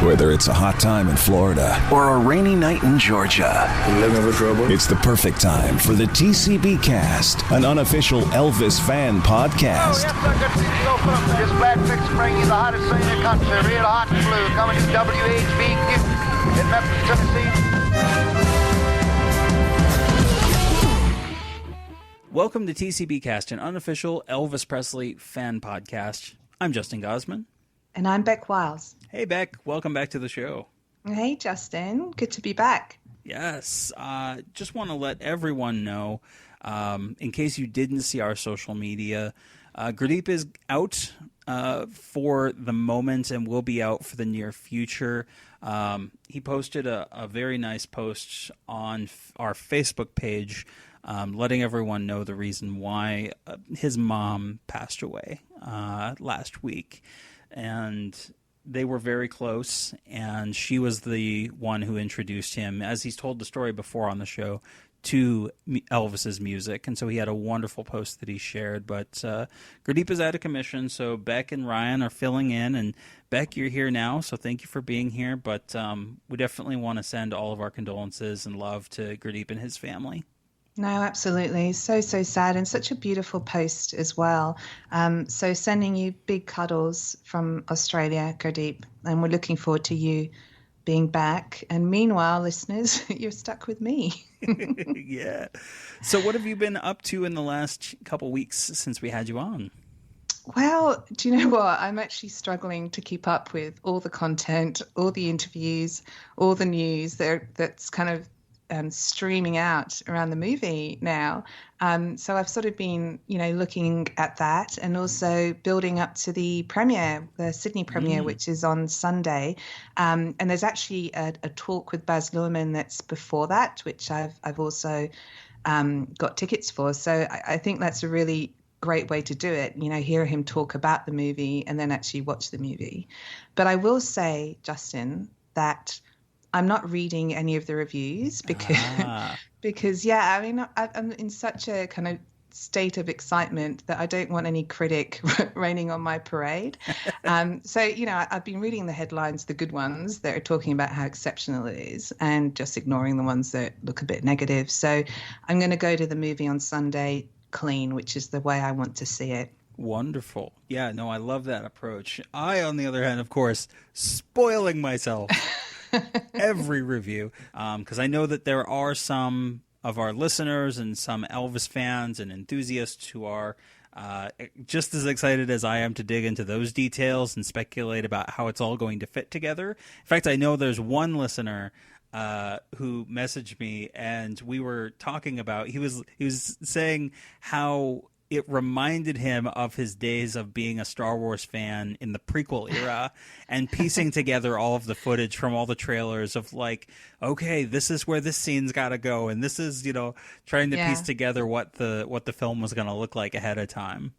Whether it's a hot time in Florida or a rainy night in Georgia, looking for trouble? It's the perfect time for the TCBcast, an unofficial Elvis fan podcast. Oh, yes, sir. Good to see you go, folks. Just glad to bring you the hottest thing in the country, real hot and blue, coming to WHBQ in Memphis, Tennessee. Welcome to TCBcast, an unofficial Elvis Presley fan podcast. I'm Justin Gosman. And I'm Beck Wyles. Hey, Beck. Welcome back to the show. Hey, Justin. Good to be back. Yes. Just want to let everyone know, in case you didn't see our social media, Gurdeep is out for the moment and will be out for the near future. He posted a very nice post on our Facebook page letting everyone know the reason why his mom passed away last week. And they were very close, and she was the one who introduced him, as he's told the story before on the show, to Elvis's music. And so he had a wonderful post that he shared. But Gurdeep is out of commission, so Beck and Ryan are filling in. And Beck, you're here now, so thank you for being here. But we definitely want to send all of our condolences and love to Gurdeep and his family. No, absolutely. So sad, and such a beautiful post as well. So sending you big cuddles from Australia, Gurdeep, and we're looking forward to you being back. And meanwhile, listeners, you're stuck with me. Yeah. So what have you been up to in the last couple weeks since we had you on? Well, do you know what? I'm actually struggling to keep up with all the content, all the interviews, all the news that's kind of streaming out around the movie now. So I've sort of been, looking at that and also building up to the premiere, the Sydney premiere, which is on Sunday. And there's actually a talk with Baz Luhrmann that's before that, which I've also got tickets for. So I think that's a really great way to do it, hear him talk about the movie and then actually watch the movie. But I will say, Justin, that I'm not reading any of the reviews because, I'm in such a kind of state of excitement that I don't want any critic raining on my parade. So I've been reading the headlines, the good ones that are talking about how exceptional it is, and just ignoring the ones that look a bit negative. So I'm going to go to the movie on Sunday clean, which is the way I want to see it. Wonderful. Yeah, no, I love that approach. I, on the other hand, of course, spoiling myself. Every review, because I know that there are some of our listeners and some Elvis fans and enthusiasts who are just as excited as I am to dig into those details and speculate about how it's all going to fit together. In fact, I know there's one listener who messaged me, and we were talking about, he was saying how it reminded him of his days of being a Star Wars fan in the prequel era and piecing together all of the footage from all the trailers of like, okay, this is where this scene's got to go. And this is, trying to piece together what the film was going to look like ahead of time.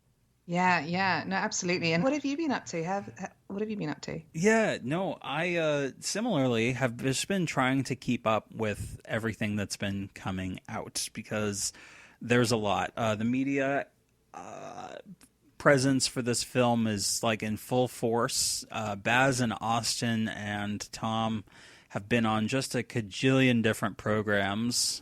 Yeah. No, absolutely. And what have you been up to? What have you been up to? Yeah, no, I similarly have just been trying to keep up with everything that's been coming out because there's a lot. The media presence for this film is like in full force. Baz and Austin and Tom have been on just a cajillion different programs.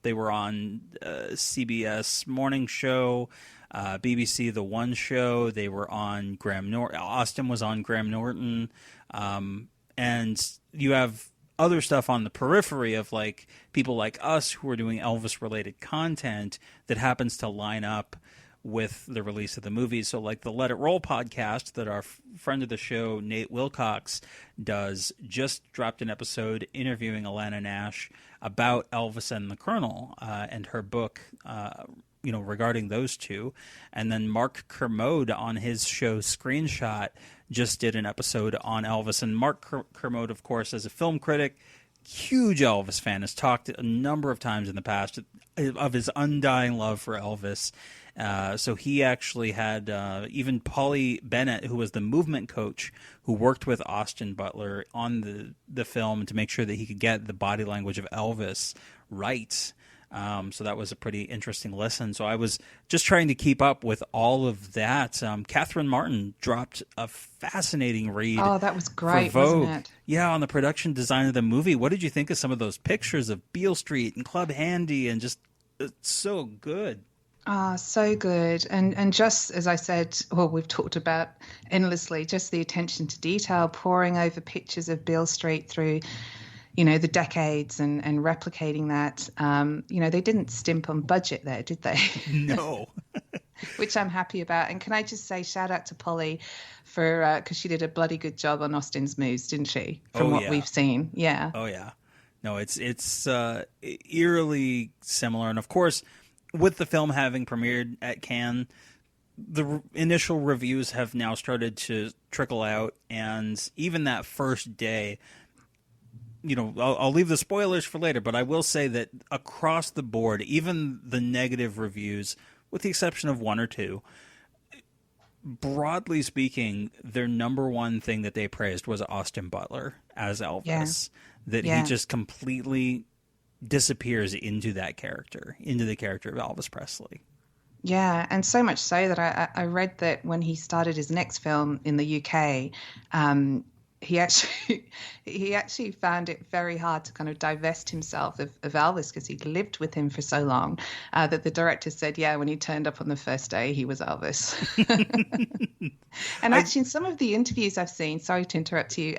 They were on CBS Morning Show, BBC The One Show. They were on Graham Norton. Austin was on Graham Norton. And you have other stuff on the periphery of like people like us who are doing Elvis related content that happens to line up with the release of the movie. So like the Let It Roll podcast that our friend of the show, Nate Wilcox, does, just dropped an episode interviewing Alana Nash about Elvis and the Colonel and her book, regarding those two. And then Mark Kermode on his show Screenshot just did an episode on Elvis. And Mark Kermode, of course, as a film critic, huge Elvis fan, has talked a number of times in the past of his undying love for Elvis. So he actually had even Paulie Bennett, who was the movement coach who worked with Austin Butler on the film to make sure that he could get the body language of Elvis right. So that was a pretty interesting listen. So I was just trying to keep up with all of that. Catherine Martin dropped a fascinating read. Oh, that was great, for Vogue. wasn't it? Yeah, on the production design of the movie. What did you think of some of those pictures of Beale Street and Club Handy, and just it's so good? Ah, so good. And just as I said, well, we've talked about endlessly, just the attention to detail, poring over pictures of Beale Street through, the decades and replicating that. They didn't stint on budget there, did they? No. Which I'm happy about. And can I just say shout out to Polly for, because she did a bloody good job on Austin's moves, didn't she? From what we've seen. Yeah. Oh, yeah. No, it's eerily similar. And of course, with the film having premiered at Cannes, the initial reviews have now started to trickle out. And even that first day, I'll leave the spoilers for later, but I will say that across the board, even the negative reviews, with the exception of one or two, broadly speaking, their number one thing that they praised was Austin Butler as Elvis. He just completely disappears into that character, into the character of Elvis Presley. Yeah, and so much so that I read that when he started his next film in the UK, he actually found it very hard to kind of divest himself of Elvis because he'd lived with him for so long that the director said, yeah, when he turned up on the first day, he was Elvis. And actually, in some of the interviews I've seen, sorry to interrupt you,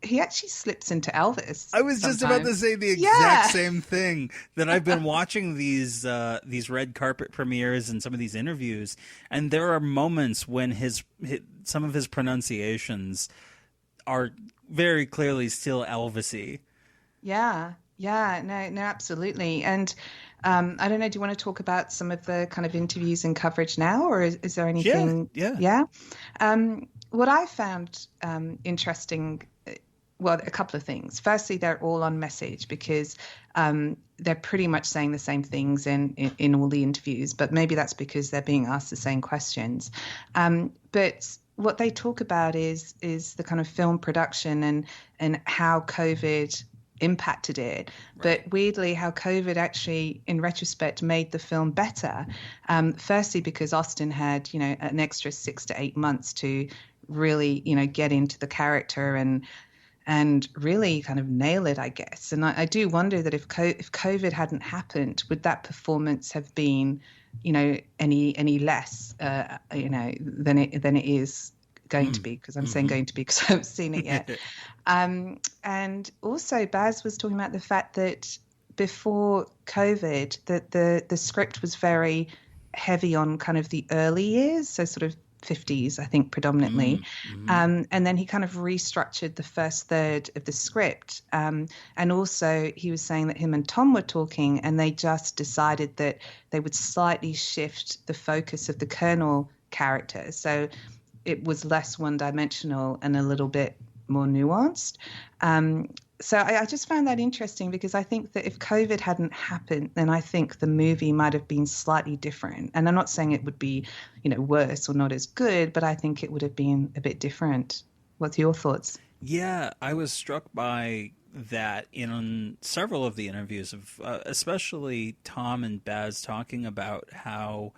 he actually slips into Elvis. I was just about to say the exact same thing, that I've been watching these red carpet premieres and some of these interviews, and there are moments when some of his pronunciations are very clearly still Elvis-y. Yeah, no, absolutely. And I don't know, do you want to talk about some of the kind of interviews and coverage now, or is there anything? Yeah. What I found interesting, well, a couple of things. Firstly, they're all on message because they're pretty much saying the same things in all the interviews, but maybe that's because they're being asked the same questions. But what they talk about is the kind of film production and how COVID impacted it. Right. But weirdly, how COVID actually, in retrospect, made the film better. Firstly, because Austin had, an extra 6 to 8 months to really, get into the character and really kind of nail it, I guess. And I do wonder that if COVID hadn't happened, would that performance have been, any less, than it is going to be? Because I'm saying going to be because I haven't seen it yet. And also, Baz was talking about the fact that before COVID, that the script was very heavy on kind of the early years, so sort of 50s, I think, predominantly. And then he kind of restructured the first third of the script. And also he was saying that him and Tom were talking and they just decided that they would slightly shift the focus of the Colonel character. So it was less one-dimensional and a little bit more nuanced. So I just found that interesting because I think that if COVID hadn't happened, then I think the movie might have been slightly different. And I'm not saying it would be, worse or not as good, but I think it would have been a bit different. What's your thoughts? Yeah, I was struck by that in several of the interviews of especially Tom and Baz talking about how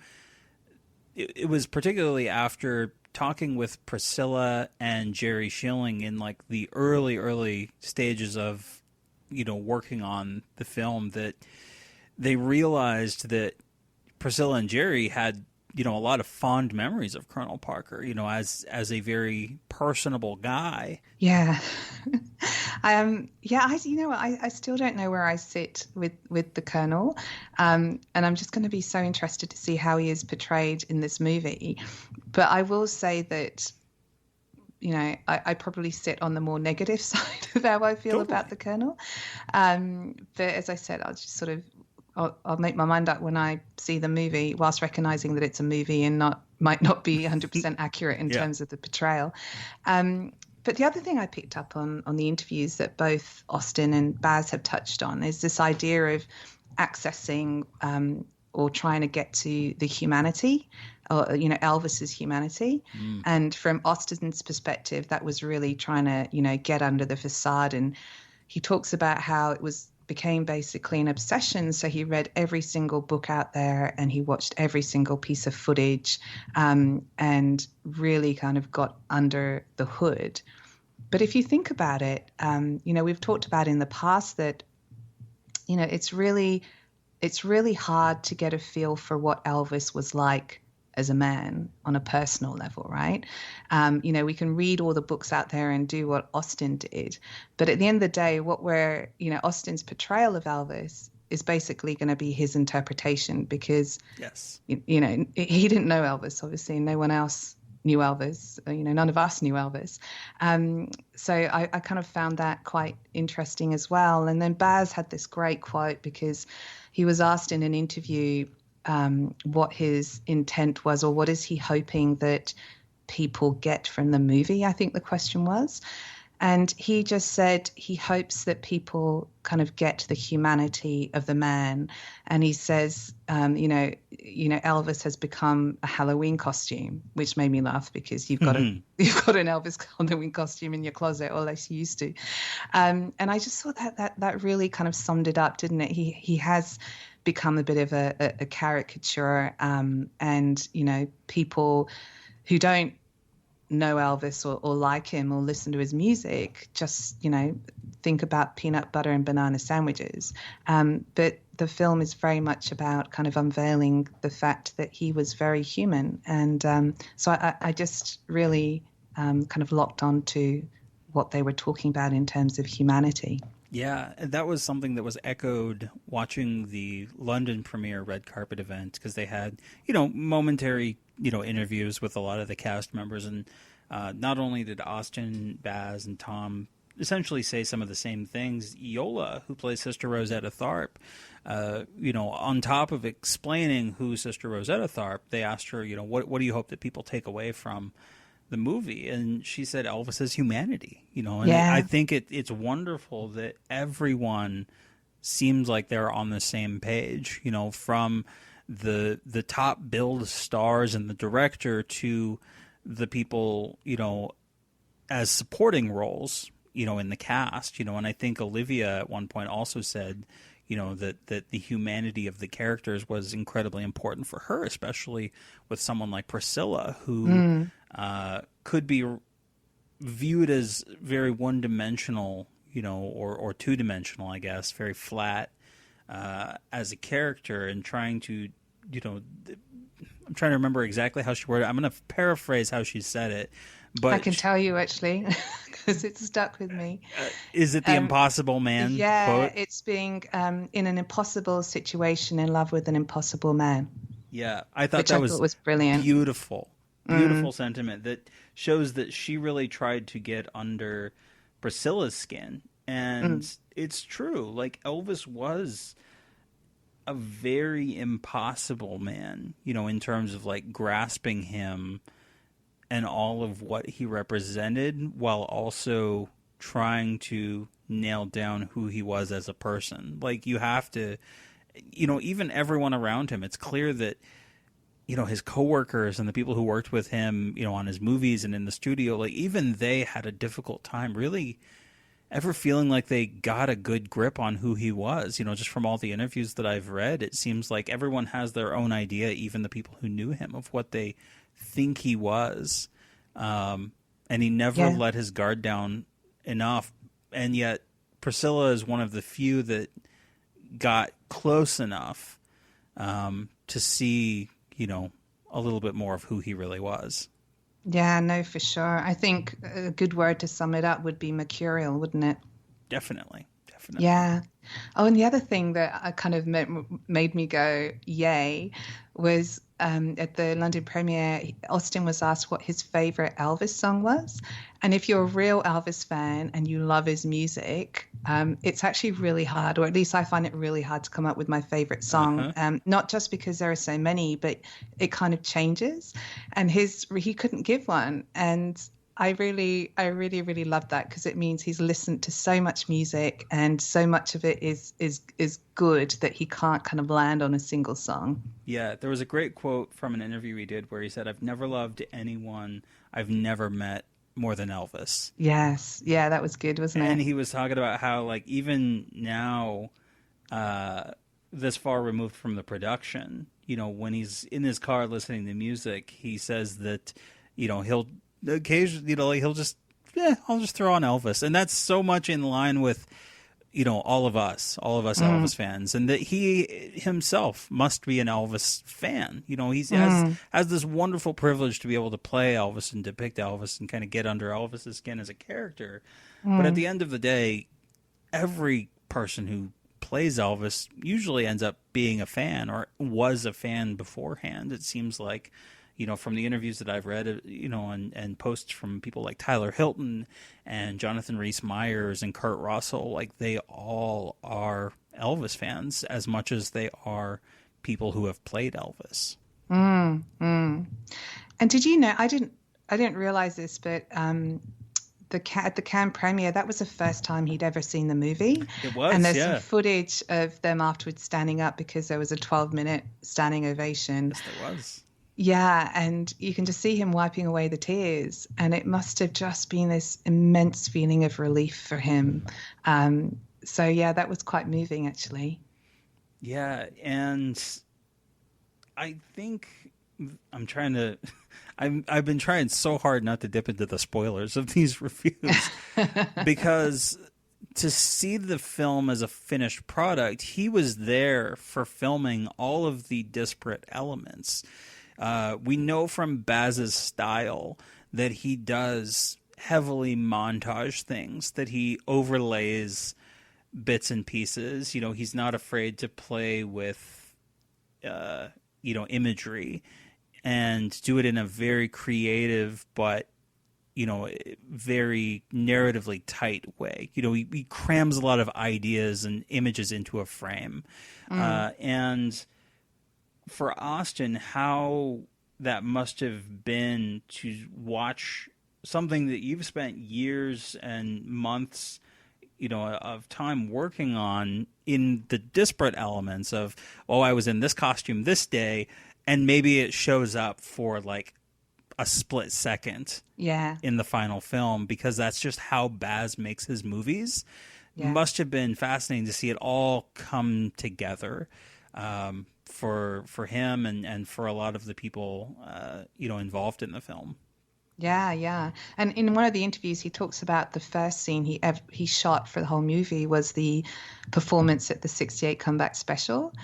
it was particularly after talking with Priscilla and Jerry Schilling in like the early stages of, working on the film, that they realized that Priscilla and Jerry had, a lot of fond memories of Colonel Parker, as a very personable guy. Yeah. I still don't know where I sit with the Colonel. And I'm just going to be so interested to see how he is portrayed in this movie. But I will say that, I probably sit on the more negative side of how I feel about the Colonel. But as I said, I'll just sort of, I'll make my mind up when I see the movie, whilst recognizing that it's a movie and might not be 100% accurate in terms of the portrayal. But the other thing I picked up on the interviews that both Austin and Baz have touched on is this idea of accessing or trying to get to the humanity, or Elvis's humanity. And from Austin's perspective, that was really trying to get under the facade. And he talks about how it was became basically an obsession. So he read every single book out there and he watched every single piece of footage, and really kind of got under the hood. But if you think about it, we've talked about in the past that, it's really hard to get a feel for what Elvis was like as a man on a personal level, right? We can read all the books out there and do what Austin did. But at the end of the day, Austin's portrayal of Elvis is basically going to be his interpretation, because, yes, he didn't know Elvis, obviously. No one else knew Elvis. None of us knew Elvis. So I kind of found that quite interesting as well. And then Baz had this great quote, because he was asked in an interview what his intent was, or what is he hoping that people get from the movie, I think the question was. And he just said he hopes that people kind of get the humanity of the man. And he says, Elvis has become a Halloween costume, which made me laugh, because you've got an Elvis Halloween costume in your closet, or less you used to. And I just thought that really kind of summed it up, didn't it? He has become a bit of a caricature, and people who don't know Elvis or like him or listen to his music just think about peanut butter and banana sandwiches, but the film is very much about kind of unveiling the fact that he was very human. And so I just really kind of locked on to what they were talking about in terms of humanity. Yeah, that was something that was echoed watching the London premiere red carpet event, because they had, momentary, interviews with a lot of the cast members. And not only did Austin, Baz, and Tom essentially say some of the same things, Iola, who plays Sister Rosetta Tharpe, on top of explaining who Sister Rosetta Tharpe, they asked her, what do you hope that people take away from the movie? And she said Elvis's humanity, and yeah. I think it's wonderful that everyone seems like they're on the same page, from the top billed stars and the director to the people, as supporting roles, in the cast, and I think Olivia at one point also said, that the humanity of the characters was incredibly important for her, especially with someone like Priscilla, who could be viewed as very one-dimensional, or two-dimensional, I guess, very flat as a character, and trying to, I'm trying to remember exactly how she worded it. I'm going to paraphrase how she said it. But I can tell you, actually, because it's stuck with me. Is it the impossible man quote? It's being in an impossible situation in love with an impossible man. Yeah, I thought that was brilliant. Beautiful sentiment that shows that she really tried to get under Priscilla's skin. And it's true. Like, Elvis was a very impossible man, in terms of like grasping him and all of what he represented, while also trying to nail down who he was as a person. Like, you have to, even everyone around him, it's clear that, his coworkers and the people who worked with him, on his movies and in the studio, like, even they had a difficult time really ever feeling like they got a good grip on who he was. Just from all the interviews that I've read, it seems like everyone has their own idea, even the people who knew him, of what they think he was. And he never let his guard down enough. And yet Priscilla is one of the few that got close enough to see, a little bit more of who he really was. Yeah, no, for sure. I think a good word to sum it up would be mercurial, wouldn't it? Definitely. Yeah. Oh, and the other thing that kind of made me go, yay, was at the London premiere, Austin was asked what his favorite Elvis song was. And if you're a real Elvis fan and you love his music, it's actually really hard, or at least I find it really hard to come up with my favorite song. Not just because there are so many, but it kind of changes. And he couldn't give one. And I really love that, because it means he's listened to so much music and so much of it is good that he can't kind of land on a single song. Yeah, there was a great quote from an interview he did where he said, "I've never loved anyone I've never met more than Elvis." Yes. Yeah, that was good, wasn't it? And he was talking about how, like, even now, this far removed from the production. When he's in his car listening to music, he says that, he'll occasionally, he'll just, I'll just throw on Elvis. And that's so much in line with, all of us Elvis fans, and that he himself must be an Elvis fan. He has this wonderful privilege to be able to play Elvis and depict Elvis and kind of get under Elvis's skin as a character. But at the end of the day, every person who plays Elvis usually ends up being a fan or was a fan beforehand. It seems like, from the interviews that I've read, and posts from people like Tyler Hilton and Jonathan Rhys-Meyers and Kurt Russell, like they all are Elvis fans as much as they are people who have played Elvis. And did you know, I didn't realize this, but at the Cannes premiere, that was the first time he'd ever seen the movie. It was, and there's some footage of them afterwards standing up because there was a 12-minute standing ovation. Yes, there was. Yeah, and you can just see him wiping away the tears, and it must have just been this immense feeling of relief for him. So yeah, that was quite moving, actually. Yeah, and I think I've been trying so hard not to dip into the spoilers of these reviews because to see the film as a finished product, he was there for filming all of the disparate elements. We know from Baz's style that he does heavily montage things, that he overlays bits and pieces. He's not afraid to play with, imagery and do it in a very creative but, very narratively tight way. He crams a lot of ideas and images into a frame. And for Austin, how that must have been to watch something that you've spent years and months, of time working on in the disparate elements of, I was in this costume this day, and maybe it shows up for like a split second in the final film, because that's just how Baz makes his movies. Yeah. Must have been fascinating to see it all come together. For him and for a lot of the people, involved in the film. Yeah. And in one of the interviews, he talks about the first scene he shot for the whole movie was the performance at the 68 Comeback Special,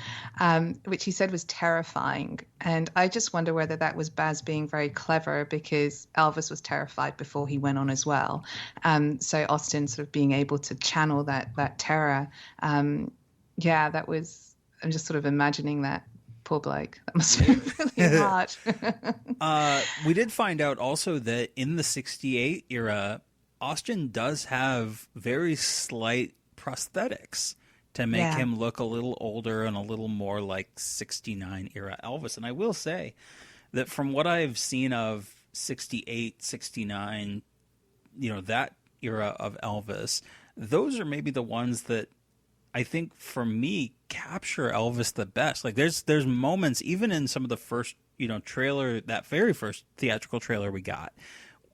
which he said was terrifying. And I just wonder whether that was Baz being very clever, because Elvis was terrified before he went on as well. So Austin sort of being able to channel that terror. That was... I'm just sort of imagining that. Poor bloke. That must be really hard. We did find out also that in the 68 era, Austin does have very slight prosthetics to make him look a little older and a little more like 69 era Elvis. And I will say that from what I've seen of 68, 69, that era of Elvis, those are maybe the ones that I think for me capture Elvis the best. Like there's moments even in some of the first, trailer, that very first theatrical trailer we got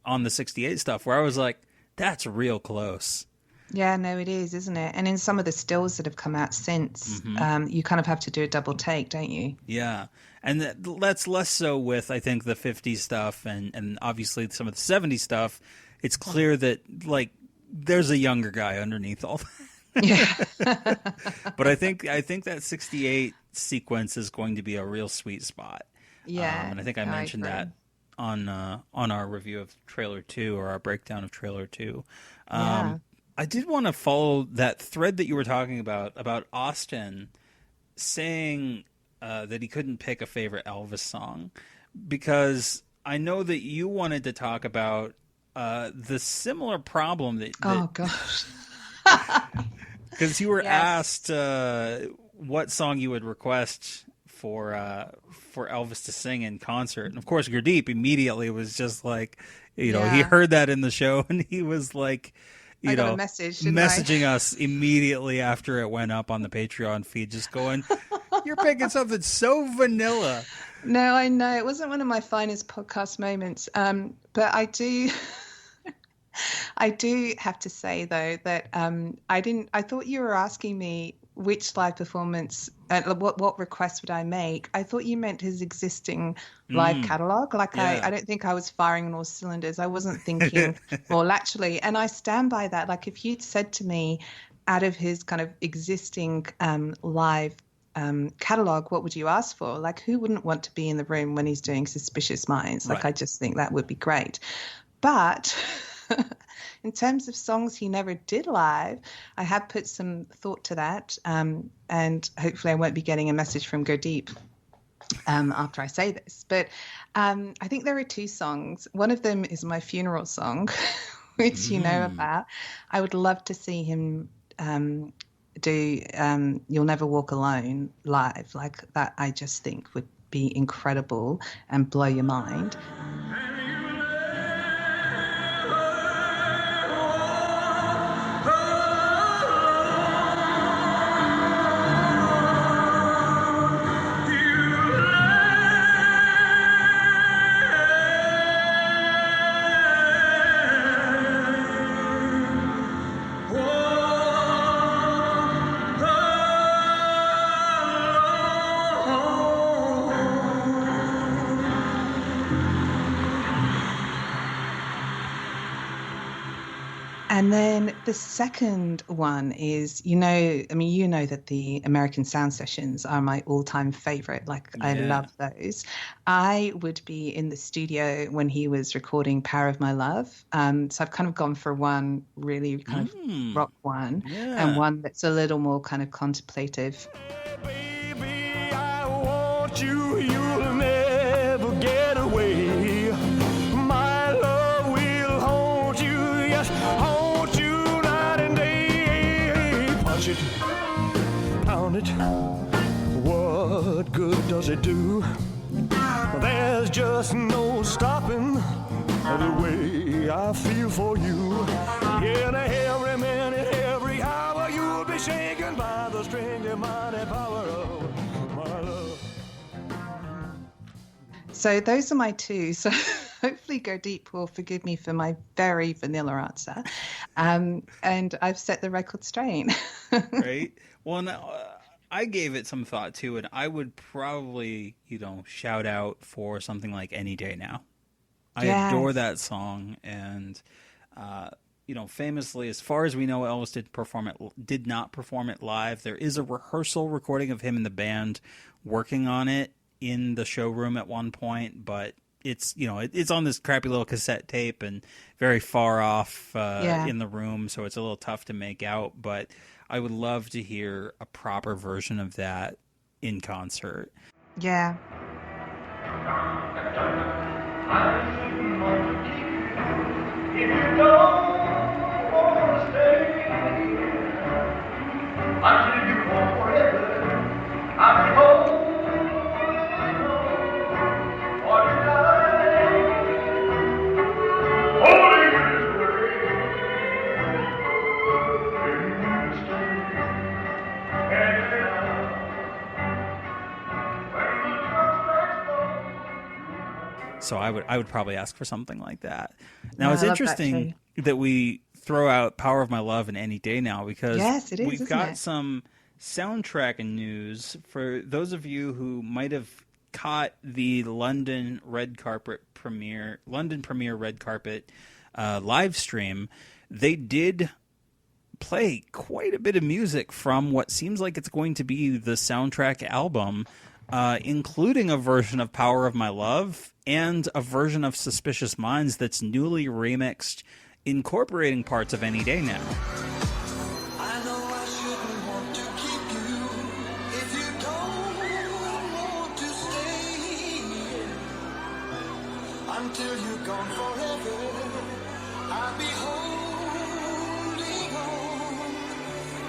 on the 68 stuff, where I was like, that's real close. Yeah, no, it is, isn't it? And in some of the stills that have come out since, you kind of have to do a double take, don't you? Yeah. And that's less so with, I think, the 50s stuff and obviously some of the 70s stuff. It's clear that, like, there's a younger guy underneath all that. Yeah. But I think that 68 sequence is going to be a real sweet spot. Yeah. And I think I mentioned that on our review of trailer 2, or our breakdown of trailer 2. I did want to follow that thread that you were talking about Austin saying that he couldn't pick a favorite Elvis song, because I know that you wanted to talk about the similar problem that oh gosh. Because you were asked what song you would request for Elvis to sing in concert, and of course Gurdeep immediately was just like, he heard that in the show, and he was like, I got a message, messaging us immediately after it went up on the Patreon feed, just going, "You're picking something so vanilla." No, I know it wasn't one of my finest podcast moments, but I do. I do have to say, though, that I thought you were asking me which live performance, what request would I make? I thought you meant his existing live catalog. Like I don't think I was firing on all cylinders. I wasn't thinking more laterally. And I stand by that. Like if you'd said to me, out of his kind of existing live catalog, what would you ask for? Like who wouldn't want to be in the room when he's doing Suspicious Minds? Like I just think that would be great. But in terms of songs he never did live, I have put some thought to that, and hopefully I won't be getting a message from Gurdeep after I say this. But I think there are two songs. One of them is my funeral song, which you know about. I would love to see him do You'll Never Walk Alone live. Like that, I just think would be incredible and blow your mind. And then the second one is, you know that the American Sound Sessions are my all-time favorite. Like, I love those. I would be in the studio when he was recording Power of My Love. So I've kind of gone for one really kind of rock one and one that's a little more kind of contemplative. Baby, I want you, you'll never get away. My love will haunt you, yes, haunt you night and day. Punch it, pound it, what good does it do? There's just no stopping the way I feel for you. In every minute, every hour, you'll be shaken by the strength and mighty power of my love. So those are my two. So hopefully Gurdeep will forgive me for my very vanilla answer. And I've set the record straight. Right. Well, now, I gave it some thought too, and I would probably, shout out for something like Any Day Now. I adore that song, and famously, as far as we know, Elvis did not perform it live. There is a rehearsal recording of him and the band working on it in the showroom at one point, but it's it's on this crappy little cassette tape and very far off in the room, so it's a little tough to make out. But I would love to hear a proper version of that in concert. Yeah. If you don't want to stay until you want forever, I'll be holding on for your life. Holding you this way, in the street, and So I would probably ask for something like that. Now it's interesting that we throw out Power of My Love and Any Day Now, because we've got some soundtrack news for those of you who might have caught the London premiere red carpet live stream. They did play quite a bit of music from what seems like it's going to be the soundtrack album, including a version of Power of My Love and a version of Suspicious Minds that's newly remixed, incorporating parts of Any Day Now. I know I shouldn't want to keep you if you don't want to stay until you're gone forever. I'll be holding on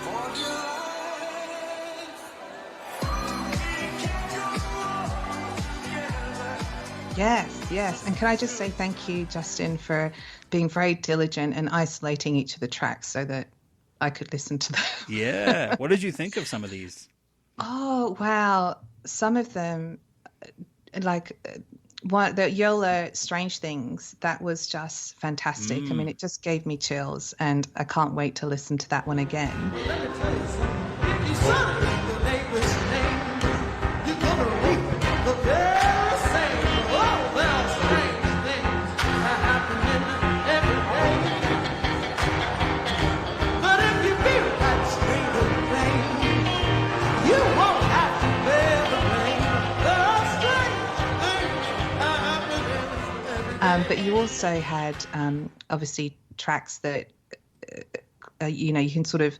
for dear life. Yes. And can I just say thank you, Justin, for being very diligent and isolating each of the tracks so that I could listen to them. Yeah. What did you think of some of these? Oh, wow. Some of them, like the Yola Strange Things, that was just fantastic. I mean, it just gave me chills, and I can't wait to listen to that one again. Let me tell you something. But you also had obviously tracks that you can sort of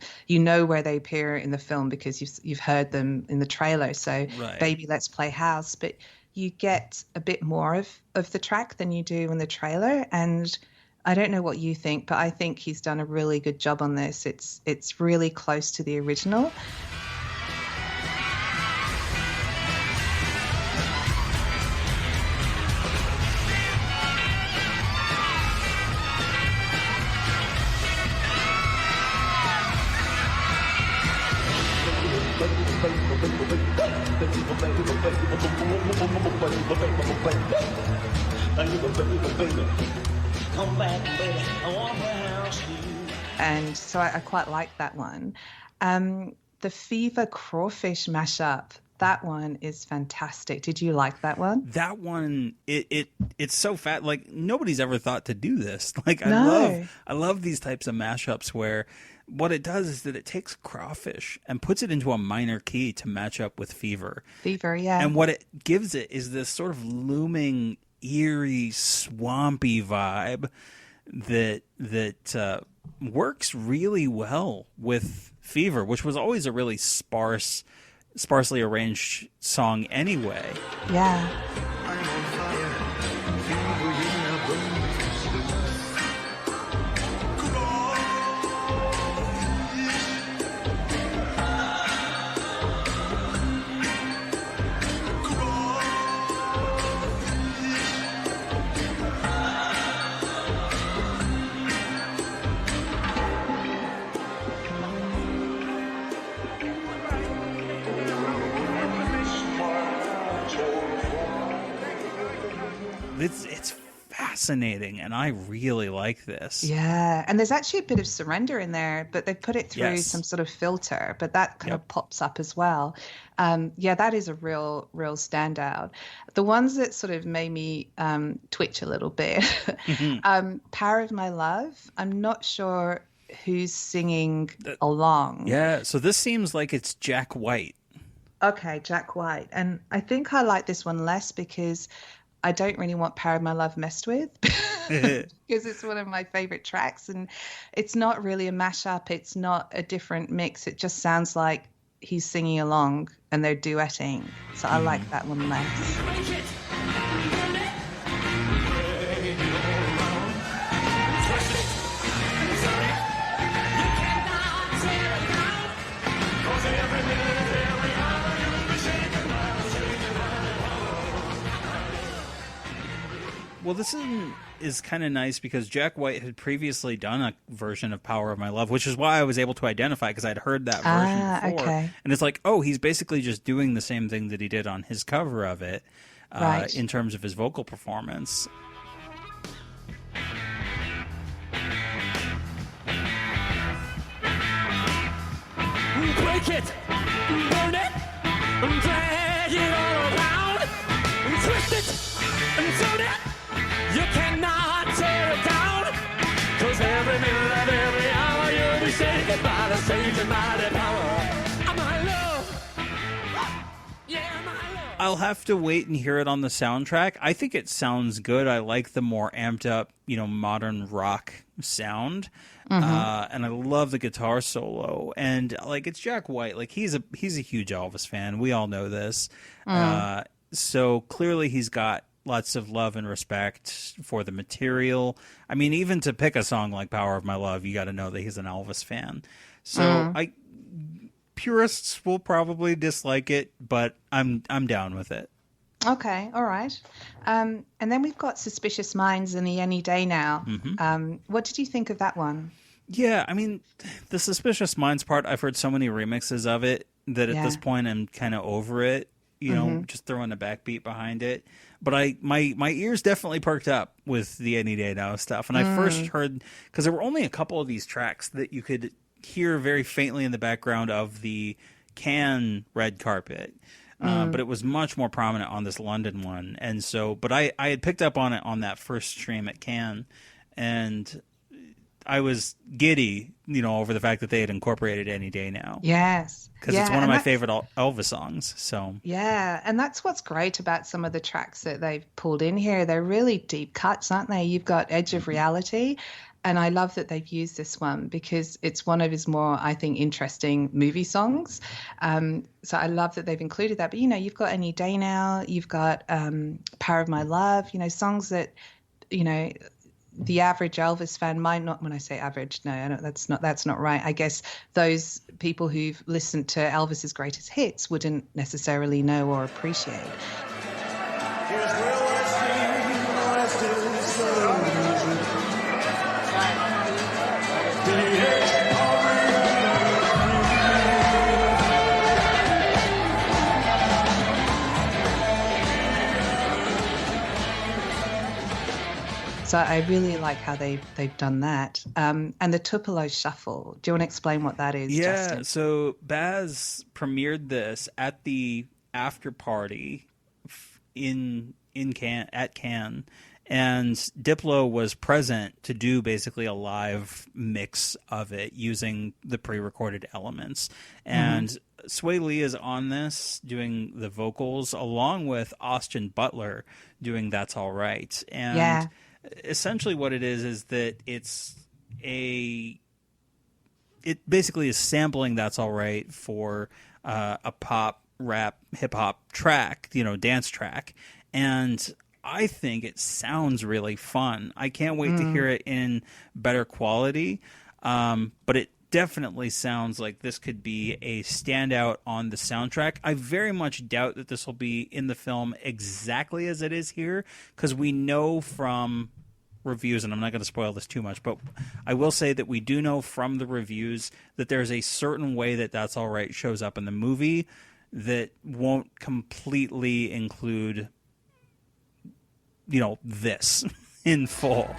where they appear in the film because you've heard them in the trailer. So right. Baby Let's Play House, but you get a bit more of the track than you do in the trailer. And I don't know what you think, but I think he's done a really good job on this. It's really close to the original. And so I quite like that one. The Fever Crawfish mashup, that one is fantastic. Did you like that one? That one, it's so fat. Like nobody's ever thought to do this. Like No. I love these types of mashups where what it does is that it takes Crawfish and puts it into a minor key to match up with Fever. Fever, yeah. And what it gives it is this sort of looming, eerie, swampy vibe that works really well with Fever, which was always a really sparsely arranged song anyway. Yeah. I'm on fire. Fever, you have burned. It's fascinating, and I really like this. Yeah, and there's actually a bit of surrender in there, but they've put it through Yes. some sort of filter, but that kind of pops up as well. Yeah, that is a real standout. The ones that sort of made me twitch a little bit, Power of My Love, I'm not sure who's singing along. Yeah, so this seems like it's Jack White. Okay, Jack White. And I think I like this one less because I don't really want Power of My Love messed with because it's one of my favorite tracks, and it's not really a mashup. It's not a different mix. It just sounds like he's singing along and they're duetting. So I like that one less. Well, this is kind of nice because Jack White had previously done a version of Power of My Love, which is why I was able to identify because I'd heard that version before. Okay. And it's like, oh, he's basically just doing the same thing that he did on his cover of it Right. in terms of his vocal performance. Break it, burn it, drag it all around, twist it, turn it. You cannot tear it down, 'cause every minute of every hour you'll be shaken by the strange and mighty power of my love. Yeah, my love. I'll have to wait and hear it on the soundtrack. I think it sounds good. I like the more amped up, modern rock sound. And I love the guitar solo. And like it's Jack White. Like he's a huge Elvis fan. We all know this. So clearly he's got lots of love and respect for the material. I mean, even to pick a song like Power of My Love, you got to know that he's an Elvis fan. So purists will probably dislike it, but I'm down with it. Okay, all right. And then we've got Suspicious Minds and the Any Day Now. What did you think of that one? Yeah, I mean, the Suspicious Minds part, I've heard so many remixes of it that at this point I'm kind of over it, just throwing a backbeat behind it. But my ears definitely perked up with the Any Day Now stuff. And I first heard, because there were only a couple of these tracks that you could hear very faintly in the background of the Cannes red carpet. But it was much more prominent on this London one. And so, but I had picked up on it on that first stream at Cannes, and I was giddy, over the fact that they had incorporated Any Day Now. Yes. Because it's one of my favorite Elvis songs. So yeah, and that's what's great about some of the tracks that they've pulled in here. They're really deep cuts, aren't they? You've got Edge of Reality, and I love that they've used this one because it's one of his more, I think, interesting movie songs. So I love that they've included that. But, you've got Any Day Now, you've got Power of My Love, songs that, the average Elvis fan might not. When I say average, no, that's not right. I guess those people who've listened to Elvis's greatest hits wouldn't necessarily know or appreciate. Here's where I sing, the rest is slowly. So I really like how they've done that. And the Tupelo Shuffle. Do you want to explain what that is, Justin? So Baz premiered this at the after party at Cannes, and Diplo was present to do basically a live mix of it using the pre-recorded elements. And Sway Lee is on this doing the vocals along with Austin Butler doing That's All Right. And essentially what it is that it basically is sampling That's All Right for a pop, rap, hip-hop track, dance track. And I think it sounds really fun. I can't wait to hear it in better quality, but it definitely sounds like this could be a standout on the soundtrack. I very much doubt that this will be in the film exactly as it is here, because we know from reviews, and I'm not going to spoil this too much, but I will say that we do know from the reviews that there's a certain way that That's All Right shows up in the movie that won't completely include, this in full.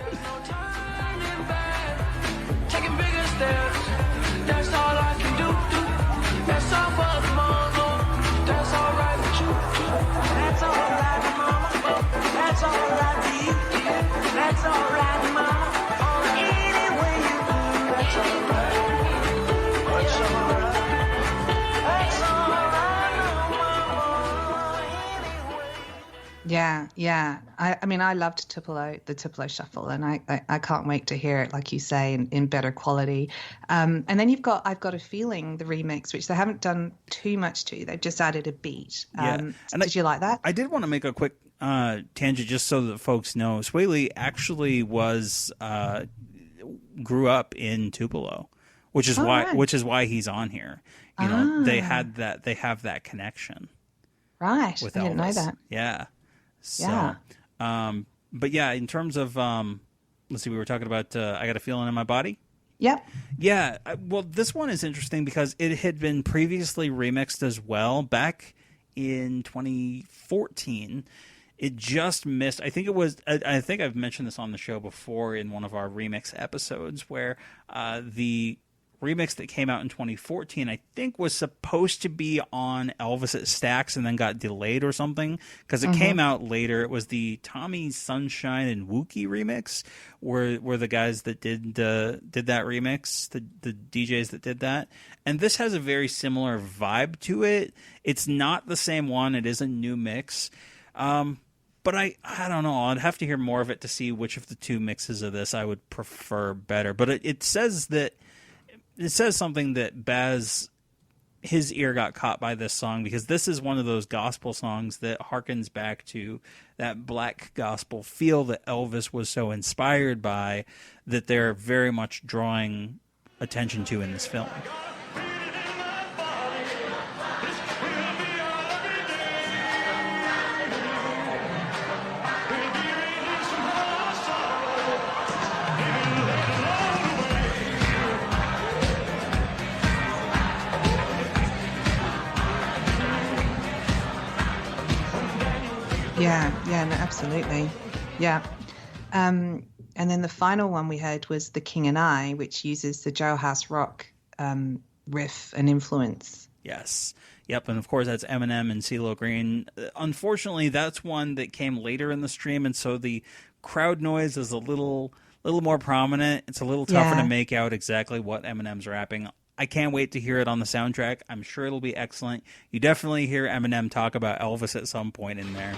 Yeah. I mean, I loved the Tupelo Shuffle, and I can't wait to hear it, like you say, in better quality. And then I've Got a Feeling, the remix, which they haven't done too much to. They've just added a beat. Did you like that? I did want to make a quick tangent just so that folks know. Sway Lee actually grew up in Tupelo, which is why he's on here. They have that connection. Right. With Elvis. I didn't know that. Yeah. So, but yeah, in terms of, let's see, we were talking about I Got a Feeling in My Body. Yep. Yeah. Well, this one is interesting because it had been previously remixed as well back in 2014. It just missed. I think I've mentioned this on the show before in one of our remix episodes where the remix that came out in 2014, I think, was supposed to be on Elvis at Stax and then got delayed or something because it came out later. It was the Tommy Sunshine and Wookie remix, were the guys that did that remix, the DJs that did that. And this has a very similar vibe to it. It's not the same one. It is a new mix. But I don't know. I'd have to hear more of it to see which of the two mixes of this I would prefer better. But it says something that Baz, his ear got caught by this song because this is one of those gospel songs that harkens back to that black gospel feel that Elvis was so inspired by that they're very much drawing attention to in this film. Yeah, no, absolutely. Yeah. And then the final one we heard was The King and I, which uses the Jailhouse Rock riff and influence Yes. Yep, and of course that's Eminem and CeeLo Green. Unfortunately, that's one that came later in the stream, and so the crowd noise is a little more prominent. It's a little tougher to make out exactly what Eminem's rapping. I can't wait to hear it on the soundtrack. I'm sure it'll be excellent. You definitely hear Eminem talk about Elvis at some point in there.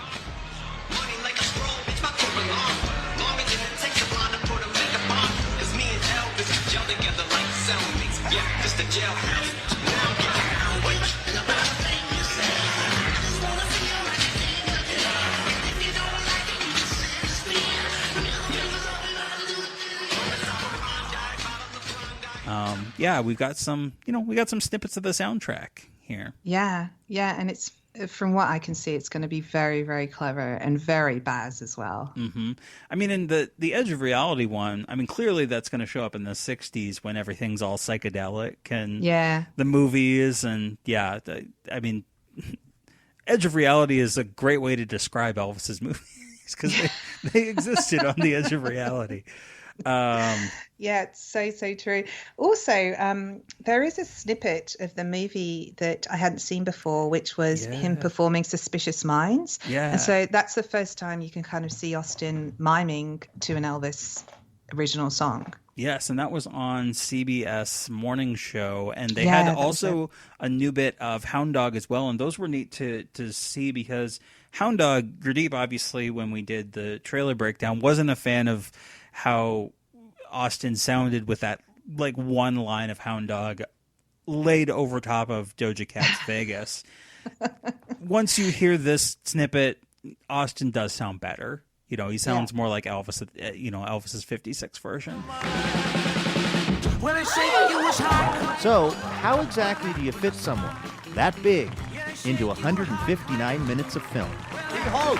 Yeah, we got some snippets of the soundtrack here. Yeah, and it's, from what I can see, it's going to be very, very clever and very Baz as well. Mm-hmm. I mean, in the Edge of Reality one, I mean, clearly that's going to show up in the 60s when everything all psychedelic and the movies and I mean, Edge of Reality is a great way to describe Elvis's movies because they existed on the Edge of Reality. Yeah, it's so true. Also, there is a snippet of the movie that I hadn't seen before, which was him performing Suspicious Minds. Yeah. And so that's the first time you can kind of see Austin miming to an Elvis original song. Yes, and that was on CBS Morning Show, and they had also a new bit of Hound Dog as well, and those were neat to see because Hound Dog, Gurdeep, obviously, when we did the trailer breakdown, wasn't a fan of how Austin sounded with that like one line of Hound Dog laid over top of Doja Cat's Vegas. Once you hear this snippet, Austin does sound better. You know, he sounds more like Elvis, Elvis's 56 version. So, how exactly do you fit someone that big into 159 minutes of film? Behold,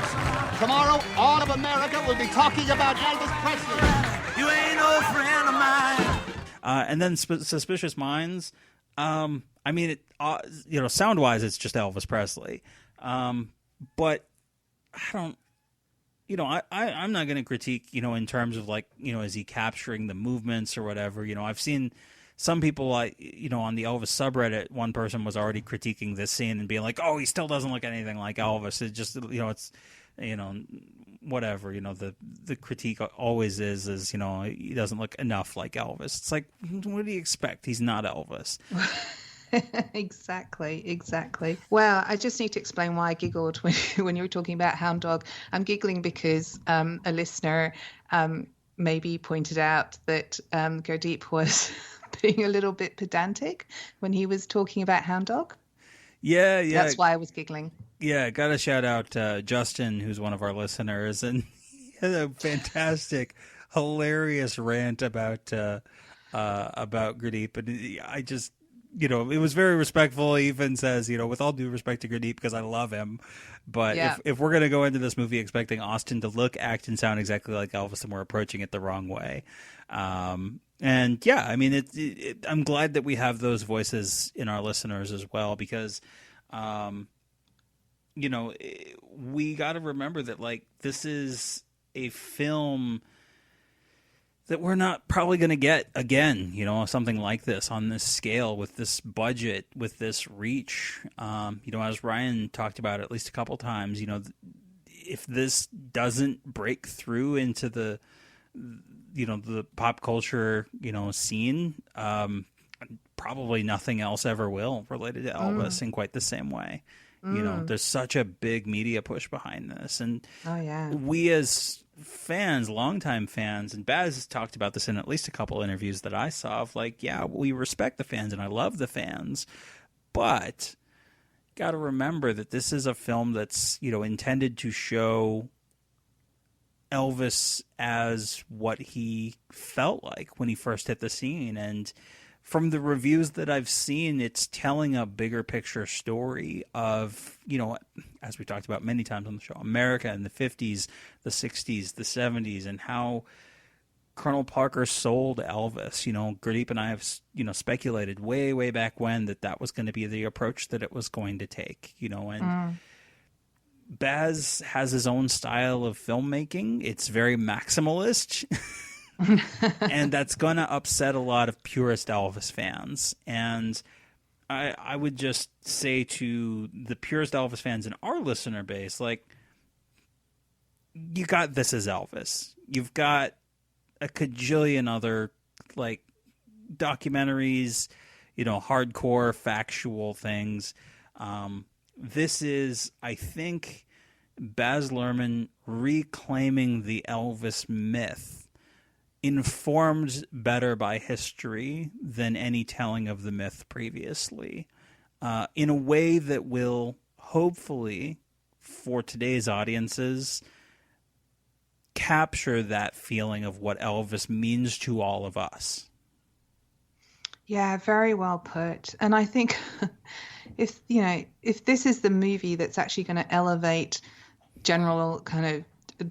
tomorrow all of America will be talking about Elvis Presley. You ain't no friend of mine. And then Suspicious Minds. I mean, sound-wise, it's just Elvis Presley. But I don't. I'm not going to critique, in terms of is he capturing the movements or whatever. I've seen some people on the Elvis subreddit, one person was already critiquing this scene and being like, oh, he still doesn't look anything like Elvis. It just, it's, whatever, the critique always is, he doesn't look enough like Elvis. It's like, what do you expect? He's not Elvis. Exactly. Well, I just need to explain why I giggled when you were talking about Hound Dog. I'm giggling because a listener maybe pointed out that Gurdeep was being a little bit pedantic when he was talking about Hound Dog. Yeah. That's why I was giggling. Yeah, got to shout out Justin, who's one of our listeners, and he had a fantastic, hilarious rant about Gurdeep, and I just. It was very respectful. He even says, with all due respect to Gurdeep, because I love him, but if we're going to go into this movie expecting Austin to look, act, and sound exactly like Elvis, then we're approaching it the wrong way. And yeah, I mean, I'm glad that we have those voices in our listeners as well, because, we got to remember that, this is a film that we're not probably going to get again, something like this on this scale with this budget, with this reach. As Ryan talked about at least a couple times, if this doesn't break through into the pop culture, scene, probably nothing else ever will related to Elvis in quite the same way. There's such a big media push behind this. And we as fans, longtime fans, and Baz has talked about this in at least a couple interviews that I saw of we respect the fans and I love the fans, but got to remember that this is a film that's, intended to show Elvis as what he felt like when he first hit the scene. And from the reviews that I've seen, it's telling a bigger picture story of, as we talked about many times on the show, America in the 50s, the 60s, the 70s, and how Colonel Parker sold Elvis. Gurdeep and I have, speculated way, way back when that was going to be the approach that it was going to take, and Baz has his own style of filmmaking. It's very maximalist. And that's going to upset a lot of purist Elvis fans. And I would just say to the purest Elvis fans in our listener base, like, you got This Is Elvis. You've got a cajillion other, like, documentaries, hardcore, factual things. This is, I think, Baz Luhrmann reclaiming the Elvis myth, informed better by history than any telling of the myth previously, in a way that will hopefully, for today's audiences, capture that feeling of what Elvis means to all of us. Yeah, very well put. And I think if this is the movie that's actually going to elevate general kind of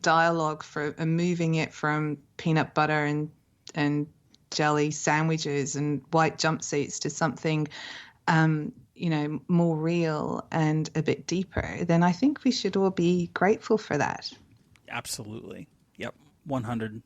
dialogue and moving it from peanut butter and jelly sandwiches and white jumpsuits to something more real and a bit deeper, then I think we should all be grateful for that. Absolutely. Yep. 100%.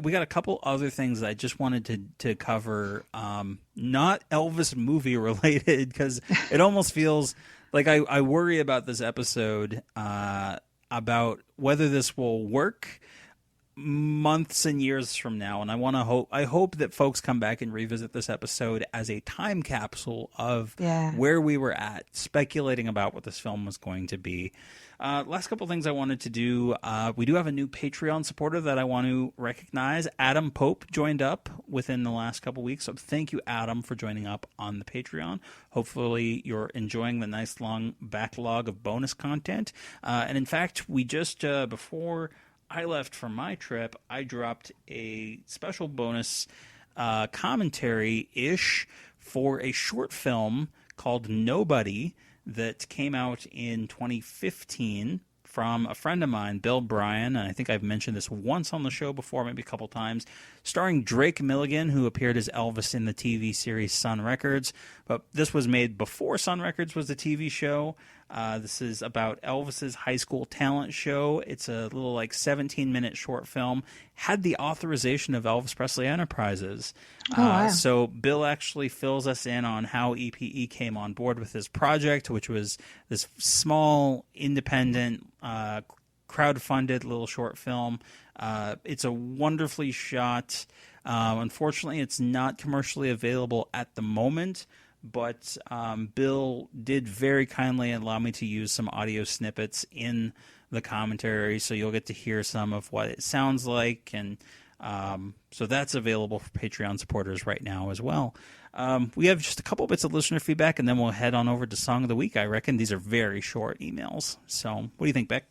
We got a couple other things that I just wanted to cover, not Elvis movie related, because it almost feels like I worry about this episode, about whether this will work months and years from now. And I hope that folks come back and revisit this episode as a time capsule of where we were at, speculating about what this film was going to be. Last couple things I wanted to do. We do have a new Patreon supporter that I want to recognize. Adam Pope joined up within the last couple weeks. So thank you, Adam, for joining up on the Patreon. Hopefully you're enjoying the nice long backlog of bonus content. And in fact, we just, before I left for my trip, I dropped a special bonus commentary-ish for a short film called Nobody that came out in 2015 from a friend of mine, Bill Bryan, and I think I've mentioned this once on the show before, maybe a couple times, starring Drake Milligan, who appeared as Elvis in the TV series Sun Records. But this was made before Sun Records was the TV show. This is about Elvis's high school talent show. It's a little 17-minute short film. Had the authorization of Elvis Presley Enterprises. Oh, wow. So Bill actually fills us in on how EPE came on board with this project, which was this small, independent, crowd-funded little short film. It's a wonderfully shot. Unfortunately, it's not commercially available at the moment, but Bill did very kindly allow me to use some audio snippets in the commentary, so you'll get to hear some of what it sounds like, and so that's available for Patreon supporters right now as well. We have just a couple bits of listener feedback, and then we'll head on over to Song of the Week. I reckon these are very short emails. So what do you think, Beck?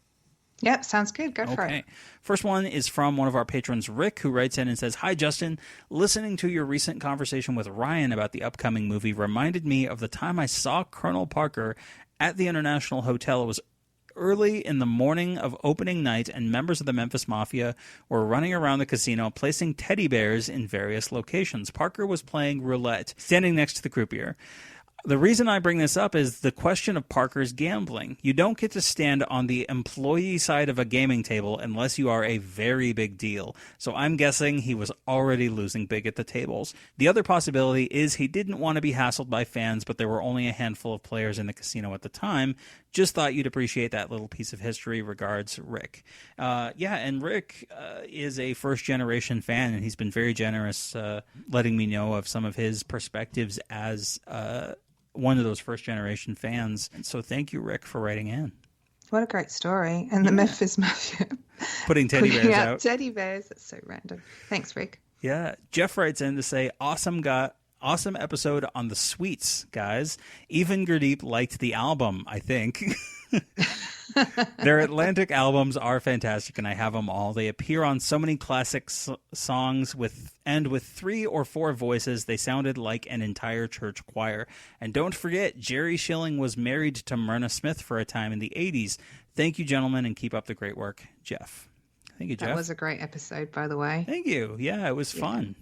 Yep, sounds good. Go for it. First one is from one of our patrons, Rick, who writes in and says, "Hi, Justin. Listening to your recent conversation with Ryan about the upcoming movie reminded me of the time I saw Colonel Parker at the International Hotel. It was early in the morning of opening night, and members of the Memphis Mafia were running around the casino placing teddy bears in various locations. Parker was playing roulette, standing next to the croupier. The reason I bring this up is the question of Parker's gambling. You don't get to stand on the employee side of a gaming table unless you are a very big deal. So I'm guessing he was already losing big at the tables. The other possibility is he didn't want to be hassled by fans, but there were only a handful of players in the casino at the time. Just thought you'd appreciate that little piece of history. Regards, Rick." And Rick is a first-generation fan, and he's been very generous letting me know of some of his perspectives as one of those first-generation fans. So thank you, Rick, for writing in. What a great story. And the Memphis Mafia. Putting teddy bears out. Teddy bears. That's so random. Thanks, Rick. Yeah. Jeff writes in to say, awesome episode on the Sweets, guys. Even Gurdeep liked the album, I think. Their Atlantic albums are fantastic, and I have them all. They appear on so many classic songs with 3 or 4 voices. They sounded like an entire church choir. And don't forget, Jerry Schilling was married to Myrna Smith for a time in the 80s. Thank you, gentlemen, and keep up the great work, Jeff. Thank you, Jeff. That was a great episode, by the way. Thank you. Yeah, it was fun.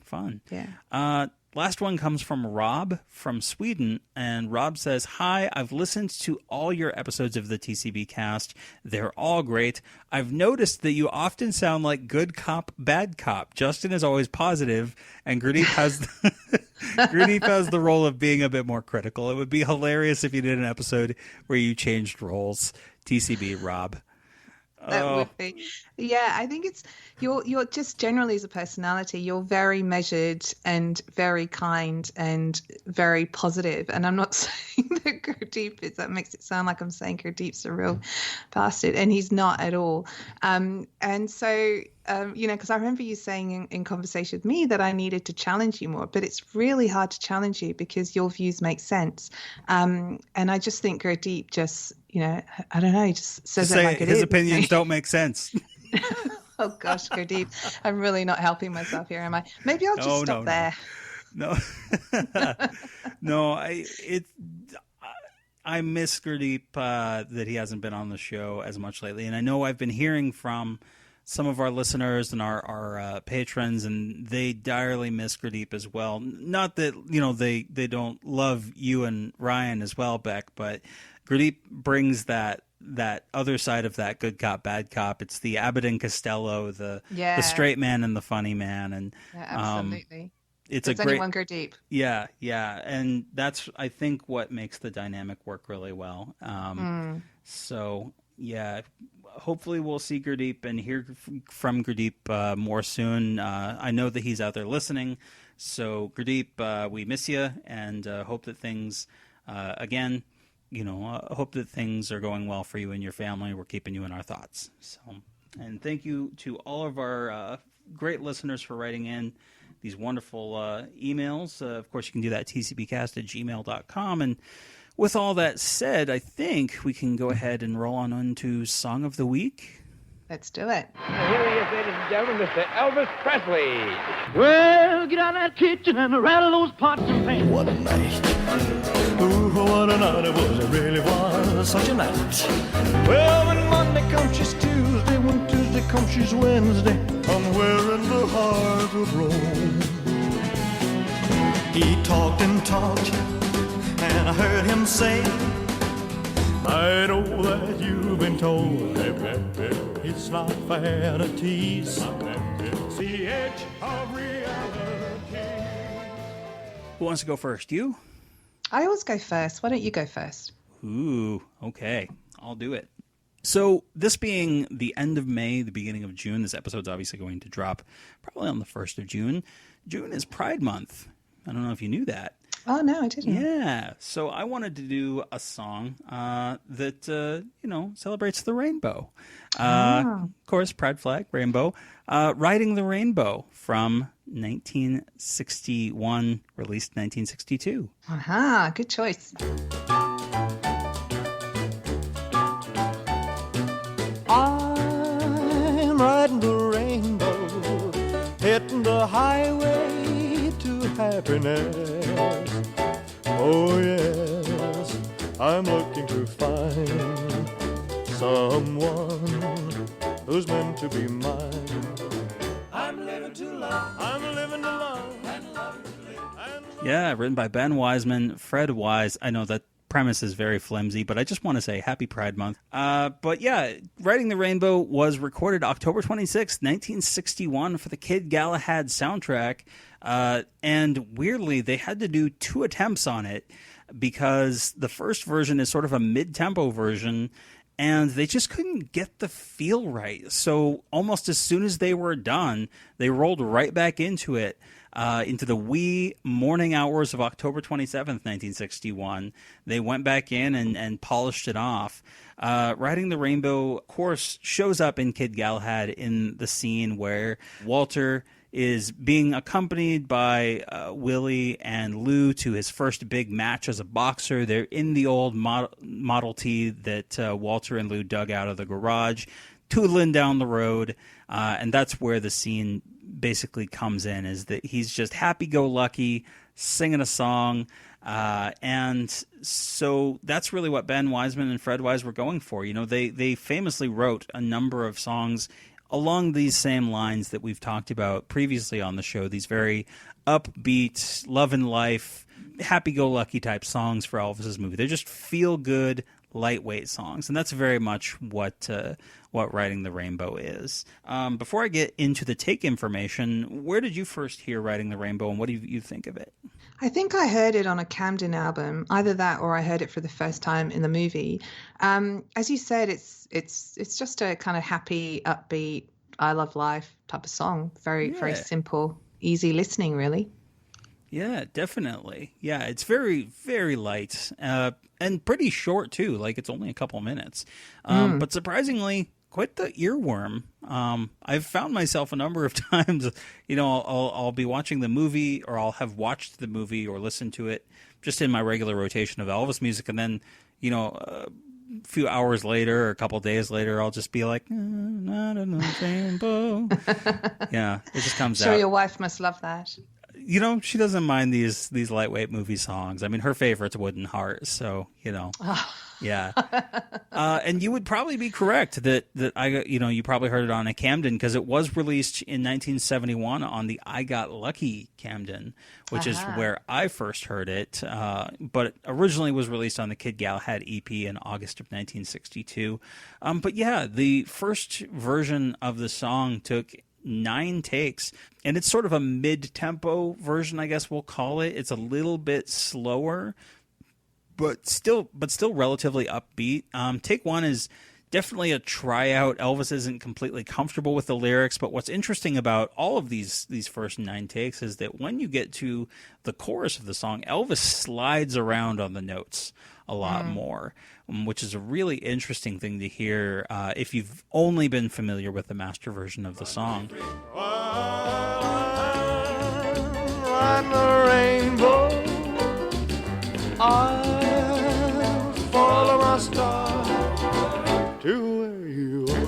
Yeah. Last one comes from Rob from Sweden, and Rob says, "Hi, I've listened to all your episodes of the TCB cast. They're all great. I've noticed that you often sound like good cop, bad cop. Justin is always positive, and Gurdeep Gurdeep has the role of being a bit more critical. It would be hilarious if you did an episode where you changed roles. TCB, Rob. That would be. Yeah, I think it's you're just generally as a personality, you're very measured and very kind and very positive. And I'm not saying that Gurdeep is, that makes it sound like I'm saying Gurdeep's a real bastard, and he's not at all. And so, because I remember you saying in conversation with me that I needed to challenge you more, but it's really hard to challenge you because your views make sense. And I just think Gurdeep just, I don't know, he just says it like it is. His opinions don't make sense. Oh gosh, Gurdeep, I'm really not helping myself here, am I? Maybe I'll just stop there. No, no, I miss Gurdeep that he hasn't been on the show as much lately, and I know I've been hearing from some of our listeners and our patrons, and they direly miss Gurdeep as well. Not that they don't love you and Ryan as well, Beck, but Gurdeep brings that other side of that good cop, bad cop. It's the Abbott and Costello, the straight man and the funny man, and absolutely. It's Does a great anyone Gurdeep? Yeah, and that's, I think, what makes the dynamic work really well. So yeah, hopefully we'll see Gurdeep and hear from Gurdeep more soon. I know that he's out there listening, so Gurdeep, we miss you, and hope that things again. Hope that things are going well for you and your family. We're keeping you in our thoughts. So, and thank you to all of our great listeners for writing in these wonderful emails. Of course, you can do that at tcbcast@gmail.com. And with all that said, I think we can go ahead and roll on into Song of the Week. Let's do it. Here he is, ladies and gentlemen, Mr. Elvis Presley. Well, get out of that kitchen and rattle those pots and pans. What a night. Ooh, what a night it was. It really was such a night. Well, when Monday comes, she's Tuesday. When Tuesday comes, she's Wednesday. I'm wearing the heart of Rome. He talked and talked, and I heard him say, I know that you've been told, it's not vanities, it's the edge of reality. Who wants to go first? You? I always go first. Why don't you go first? Ooh, okay. I'll do it. So this being the end of May, the beginning of June, this episode's obviously going to drop probably on the 1st of June. June is Pride Month. I don't know if you knew that. Oh, no, I didn't. Yeah. So I wanted to do a song that, celebrates the rainbow. Of course, Pride Flag, Rainbow. Riding the Rainbow from 1961, released 1962. Aha, good choice. I'm riding the rainbow, hitting the highway to happiness. Oh yes, I'm looking to find someone who's meant to be mine. I'm living to love, I'm living to love, and love to live. Yeah, written by Ben Wiseman, Fred Wise. I know that premise is very flimsy, but I just want to say Happy Pride Month. But yeah, Riding the Rainbow was recorded October 26, 1961 for the Kid Galahad soundtrack. And weirdly, they had to do 2 attempts on it because the first version is sort of a mid-tempo version, and they just couldn't get the feel right. So almost as soon as they were done, they rolled right back into it. Into the wee morning hours of October 27th, 1961. They went back in and polished it off. Riding the Rainbow, of course, shows up in Kid Galahad in the scene where Walter is being accompanied by Willie and Lou to his first big match as a boxer. They're in the old Model T that Walter and Lou dug out of the garage, tootling down the road, and that's where the scene basically comes in, is that he's just happy-go-lucky, singing a song, and so that's really what Ben Wiseman and Fred Wise were going for. They famously wrote a number of songs along these same lines that we've talked about previously on the show, these very upbeat, love and life, happy-go-lucky type songs for Elvis's movie. They're just feel-good, lightweight songs, and that's very much what Riding the Rainbow is. Before I get into the take information, where did you first hear Riding the Rainbow, and what do you think of it? I think I heard it on a Camden album, either that or I heard it for the first time in the movie. As you said, it's just a kind of happy, upbeat, I love life type of song. Very simple, easy listening, really. Yeah, definitely. Yeah, it's very, very light and pretty short, too. Like, it's only a couple minutes. But surprisingly, quite the earworm. I've found myself a number of times, I'll be watching the movie, or I'll have watched the movie or listened to it just in my regular rotation of Elvis music. And then, a few hours later or a couple days later, I'll just be like, not enough rainbow. Yeah, it just comes out. Sure, your wife must love that. She doesn't mind these lightweight movie songs. I mean, her favorite's Wooden Heart, so, yeah. And you would probably be correct that you probably heard it on a Camden, because it was released in 1971 on the I Got Lucky Camden, which is where I first heard it. But it originally was released on the Kid Galahad EP in August of 1962. But yeah, the first version of the song took 9 takes, and it's sort of a mid-tempo version, I guess we'll call it. It's a little bit slower, but still relatively upbeat. Take 1 is definitely a tryout. Elvis isn't completely comfortable with the lyrics, but what's interesting about all of these first 9 takes is that when you get to the chorus of the song, Elvis slides around on the notes a lot more, which is a really interesting thing to hear if you've only been familiar with the master version of the song. Ride the rainbow, I'll follow my star to where you are.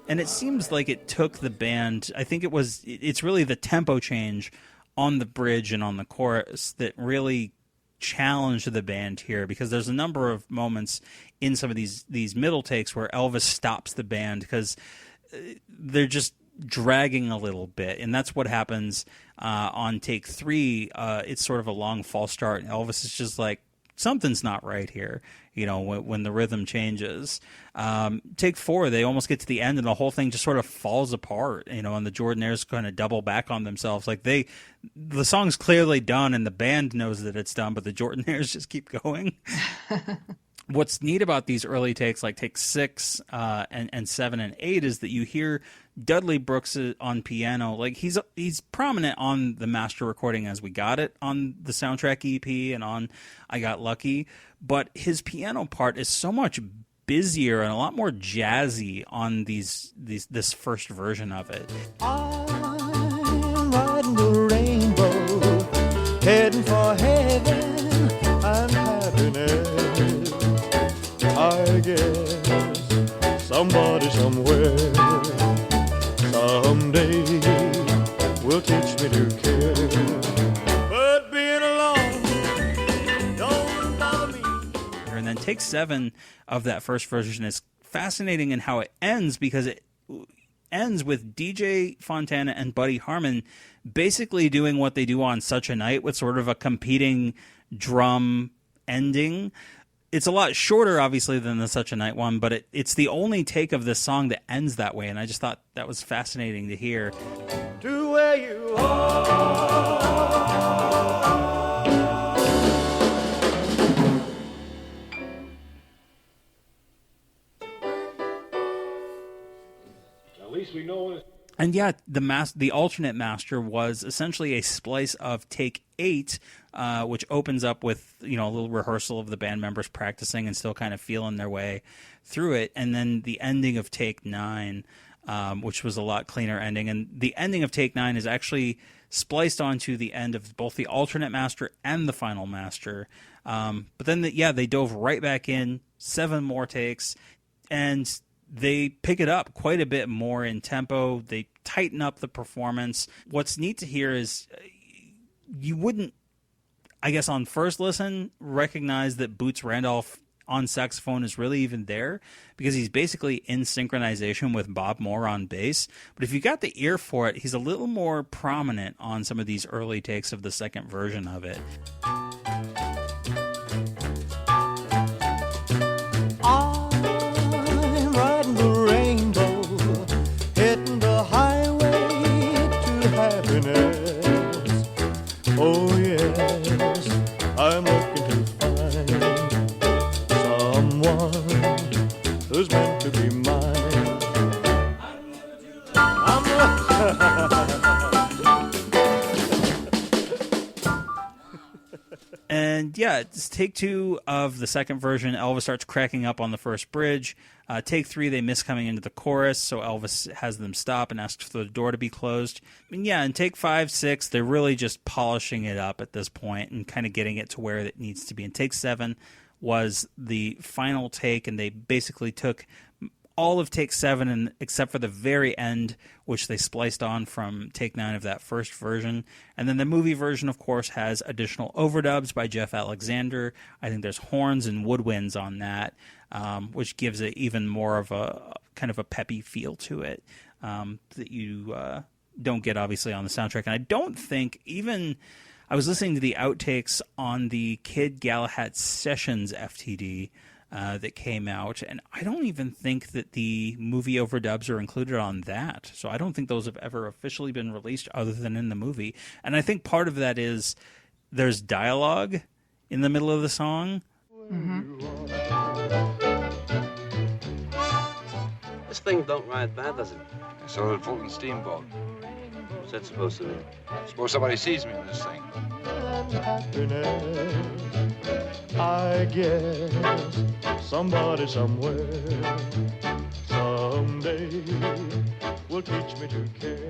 And it seems like it took the band, I think it's really the tempo change on the bridge and on the chorus that really challenged the band here, because there's a number of moments in some of these middle takes where Elvis stops the band because they're just dragging a little bit, and that's what happens on take 3. It's sort of a long false start, and Elvis is just like, something's not right here, when the rhythm changes. Take 4, they almost get to the end and the whole thing just sort of falls apart, and the Jordanaires kind of double back on themselves. Like the song's clearly done and the band knows that it's done, but the Jordanaires just keep going. What's neat about these early takes, like take 6 and 7 and 8, is that you hear Dudley Brooks on piano. Like he's prominent on the master recording as we got it on the soundtrack EP and on I Got Lucky, but his piano part is so much busier and a lot more jazzy on this first version of it. I'm riding the rainbow, heading for heaven and happiness. I guess somebody somewhere someday will teach me to care. But being alone don't bother me. And then take 7 of that first version is fascinating in how it ends, because it ends with DJ Fontana and Buddy Harman basically doing what they do on Such a Night, with sort of a competing drum ending. It's a lot shorter, obviously, than the Such a Night one, but it's the only take of this song that ends that way, and I just thought that was fascinating to hear. To where you are. At least we know it. And yeah, the alternate master was essentially a splice of take 8, which opens up with a little rehearsal of the band members practicing and still kind of feeling their way through it, and then the ending of take 9, which was a lot cleaner ending. And the ending of take 9 is actually spliced onto the end of both the alternate master and the final master. But then they dove right back in, 7 more takes, and they pick it up quite a bit more in tempo. They tighten up the performance. What's neat to hear is you wouldn't, I guess on first listen, recognize that Boots Randolph on saxophone is really even there, because he's basically in synchronization with Bob Moore on bass. But if you got the ear for it, he's a little more prominent on some of these early takes of the second version of it. And yeah, it's take 2 of the second version. Elvis starts cracking up on the first bridge. Take 3, they miss coming into the chorus, so Elvis has them stop and asks for the door to be closed. And yeah, in take 5, 6, they're really just polishing it up at this point and kind of getting it to where it needs to be. And take 7 was the final take, and they basically took all of take 7 and except for the very end, which they spliced on from take 9 of that first version. And then the movie version, of course, has additional overdubs by Jeff Alexander. I think there's horns and woodwinds on that, which gives it even more of a kind of a peppy feel to it that you don't get obviously on the soundtrack. And I don't think even I was listening to the outtakes on the Kid Galahad Sessions FTD that came out, and I don't even think that the movie overdubs are included on that. So I don't think those have ever officially been released other than in the movie. And I think part of that is there's dialogue in the middle of the song. Mm-hmm. This thing don't ride bad, does it? So did Fulton Steamboat. What's that supposed to mean? Suppose somebody sees me in this thing. I guess somebody somewhere someday will teach me to care.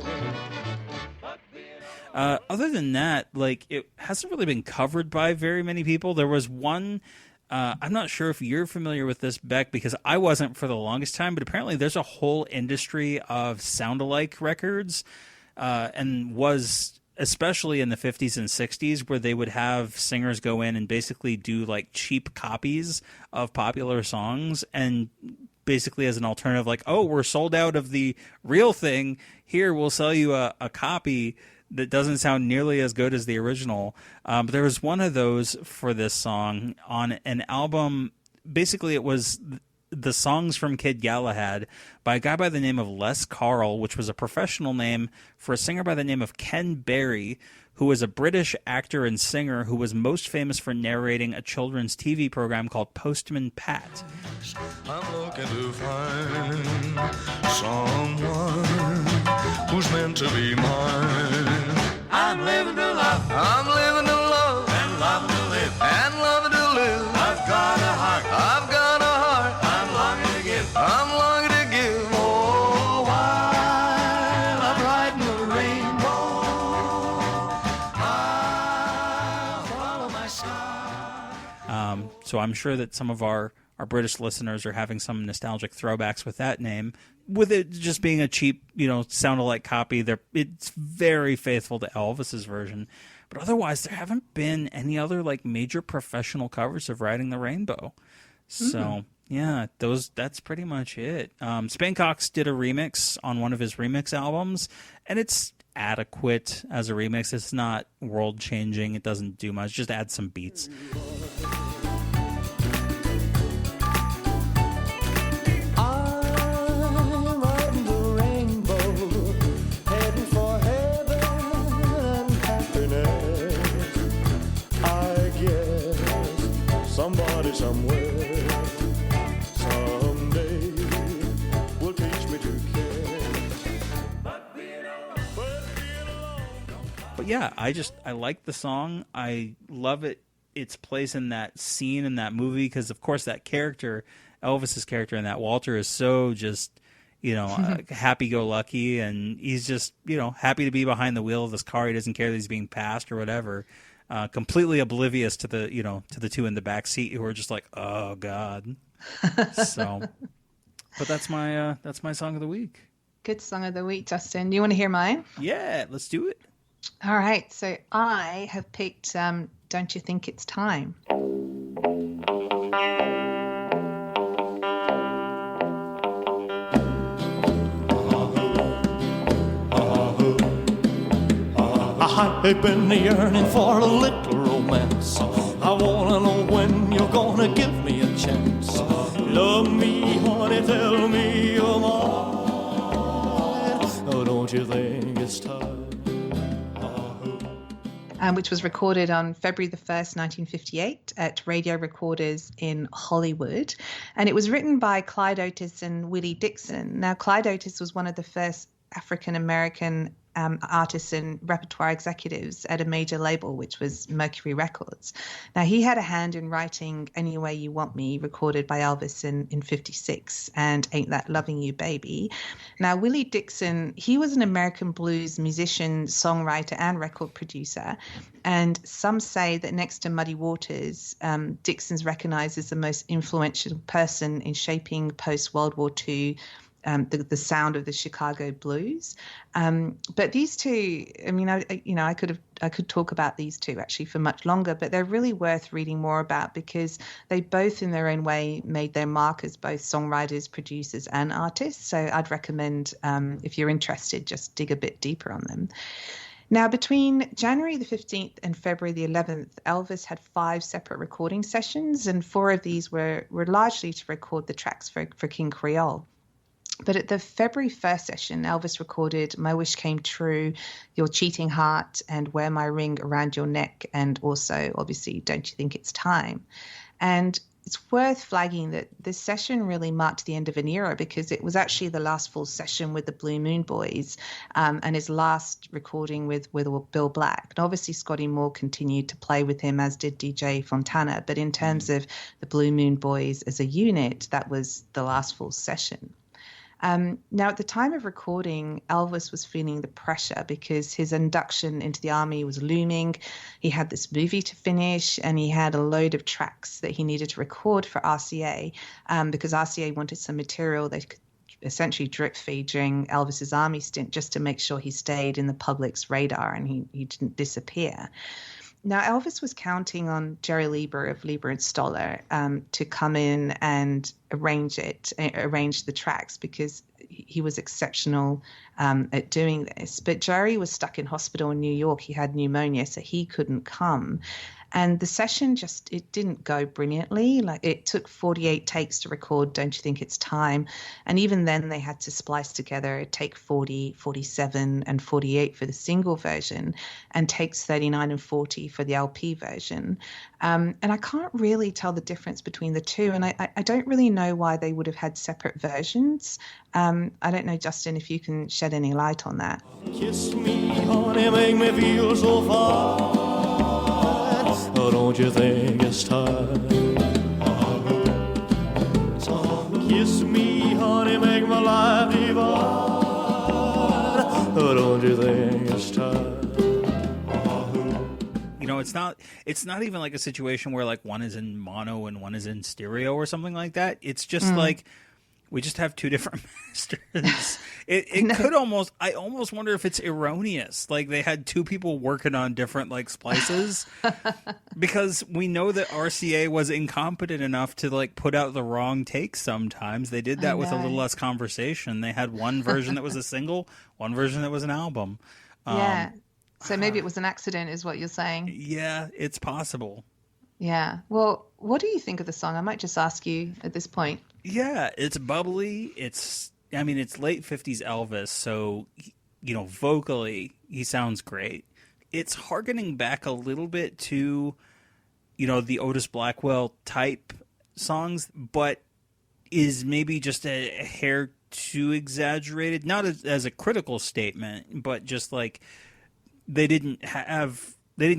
Other than that, like, it hasn't really been covered by very many people. There was one, I'm not sure if you're familiar with this, Beck, because I wasn't for the longest time, but apparently there's a whole industry of sound-alike records, and was especially in the 50s and 60s, where they would have singers go in and basically do like cheap copies of popular songs, and basically as an alternative, like, oh, we're sold out of the real thing, here, we'll sell you a copy that doesn't sound nearly as good as the original. But there was one of those for this song on an album. Basically, it was the songs from Kid Galahad by a guy by the name of Les Carl, which was a professional name for a singer by the name of Ken Berry, who was a British actor and singer who was most famous for narrating a children's TV program called Postman Pat. I'm looking to find someone who's meant to be mine. I'm living to love. I'm living to love. And loving to live. And loving to live. I've got a heart. I've got a heart. I'm longing to give. I'm longing to give. Oh, while I'm riding the rainbow, I'll follow my star. So I'm sure that some of our British listeners are having some nostalgic throwbacks with that name, with it just being a cheap, sound-alike copy. It's very faithful to Elvis's version, but otherwise there haven't been any other like major professional covers of Riding the Rainbow. So yeah, that's pretty much it. Spankox did a remix on one of his remix albums, and it's adequate as a remix. It's not world-changing. It doesn't do much. Just add some beats. Somebody somewhere someday will teach me to care. But yeah, I like the song. I love it. Its place in that scene in that movie, because of course that character, Elvis's character in that, Walter, is so just happy-go-lucky, and he's just happy to be behind the wheel of this car. He doesn't care that he's being passed or whatever. Completely oblivious to the to the two in the back seat who are just like, oh God. So, but that's my song of the week. Good song of the week, Justin. You want to hear mine? Yeah, let's do it. All right. So I have picked Don't You Think It's Time? I've been yearning for a little romance. I wanna know when you're gonna give me a chance. Love me, honey, tell me you're mine. Oh, don't you think it's time? Which was recorded on February the 1st, 1958 at Radio Recorders in Hollywood. And it was written by Clyde Otis and Willie Dixon. Now, Clyde Otis was one of the first African-American artists and repertoire executives at a major label, which was Mercury Records. Now, he had a hand in writing Any Way You Want Me, recorded by Elvis in 56, and Ain't That Loving You Baby. Now, Willie Dixon, he was an American blues musician, songwriter, and record producer. And some say that next to Muddy Waters, Dixon's recognized as the most influential person in shaping post-World War II the sound of the Chicago blues. But these two, I mean, I could talk about these two actually for much longer, but they're really worth reading more about because they both in their own way made their mark as both songwriters, producers, and artists. So I'd recommend, if you're interested, just dig a bit deeper on them. Now, between January the 15th and February the 11th, Elvis had 5 separate recording sessions, and 4 of these were largely to record the tracks for King Creole. But at the February 1st session, Elvis recorded My Wish Came True, Your Cheating Heart, and Wear My Ring Around Your Neck, and also, obviously, Don't You Think It's Time? And it's worth flagging that this session really marked the end of an era because it was actually the last full session with the Blue Moon Boys, and his last recording with Bill Black. And obviously, Scotty Moore continued to play with him, as did DJ Fontana. But in terms of the Blue Moon Boys as a unit, that was the last full session. Now, at the time of recording, Elvis was feeling the pressure because his induction into the army was looming. He had this movie to finish, and he had a load of tracks that he needed to record for RCA because RCA wanted some material they could essentially drip feed during Elvis's army stint just to make sure he stayed in the public's radar and he didn't disappear. Now, Elvis was counting on Jerry Lieber of Lieber and Stoller to come in and arrange the tracks because he was exceptional at doing this. But Jerry was stuck in hospital in New York. He had pneumonia, so he couldn't come. And the session it didn't go brilliantly. Like, it took 48 takes to record Don't You Think It's Time? And even then they had to splice together take 40, 47, and 48 for the single version, and takes 39 and 40 for the LP version. And I can't really tell the difference between the two. And I don't really know why they would have had separate versions. I don't know, Justin, if you can shed any light on that. Kiss me, honey, make me feel so fine. Oh, don't you think it's time? Kiss me, honey, make my life divine. Oh, don't you think it's time? You know, it's not even like a situation where like one is in mono and one is in stereo or something like that. It's just like we just have two different masters. It could I almost wonder if it's erroneous. Like they had two people working on different like splices because we know that RCA was incompetent enough to like put out the wrong takes sometimes. They did that with a little less conversation. They had one version that was a single, one version that was an album. Yeah. So maybe it was an accident is what you're saying. Yeah, it's possible. Yeah. Well, what do you think of the song? I might just ask you at this point. Yeah, it's bubbly. It's late 50s Elvis, so, you know, vocally, he sounds great. It's harkening back a little bit to, you know, the Otis Blackwell type songs, but is maybe just a hair too exaggerated. Not as a critical statement, but just like they didn't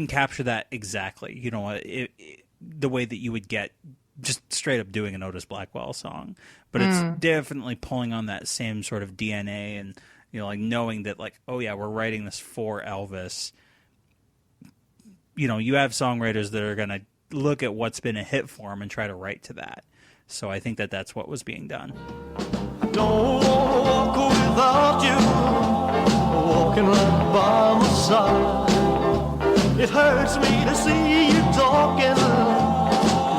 capture that exactly, you know, the way that you would get just straight up doing an Otis Blackwell song. But it's definitely pulling on that same sort of DNA and, you know, like knowing that like, oh yeah, we're writing this for Elvis. You know, you have songwriters that are going to look at what's been a hit for him and try to write to that. So I think that that's what was being done. I don't walk without you, walking right by my side. It hurts me to see you talking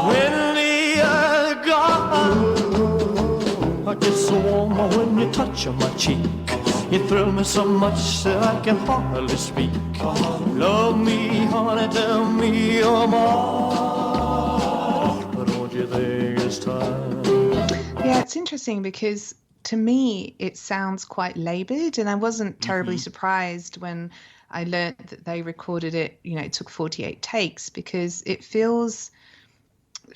when the other gone. I get so warm when you touch my cheek. You thrill me so much that I can hardly speak. Love me, honey, tell me you're mine. But don't you think it's time? Yeah, it's interesting because to me it sounds quite labored, and I wasn't terribly surprised when I learned that they recorded it, you know, it took 48 takes because it feels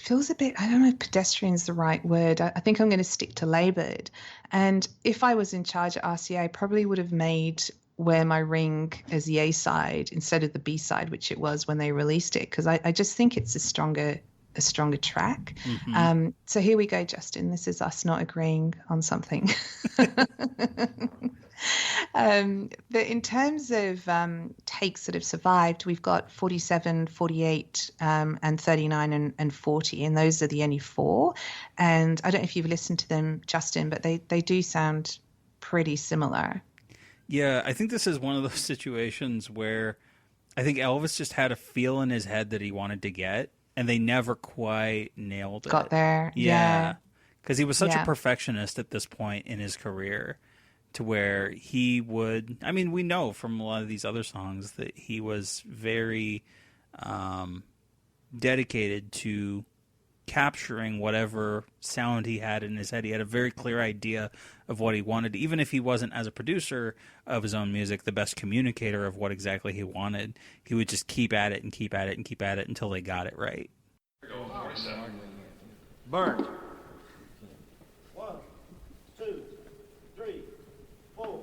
a bit, I don't know if pedestrian is the right word. I think I'm going to stick to labored. And if I was in charge at RCA, I probably would have made Wear My Ring as the A-side instead of the B-side, which it was when they released it, because I just think it's a stronger track. So here we go, Justin. This is us not agreeing on something. But in terms of takes that have survived, we've got 47, 48, and 39 and 40, and those are the only 4. And I don't know if you've listened to them, Justin, but they do sound pretty similar. Yeah, I think this is one of those situations where I think Elvis just had a feel in his head that he wanted to get, and they never quite nailed it. Got there. Yeah. Because he was such a perfectionist at this point in his career, to where he would, I mean, we know from a lot of these other songs that he was very dedicated to capturing whatever sound he had in his head. He had a very clear idea of what he wanted, even if he wasn't, as a producer of his own music, the best communicator of what exactly he wanted. He would just keep at it and keep at it and keep at it until they got it right. Burnt. 1, 2, 3, 4.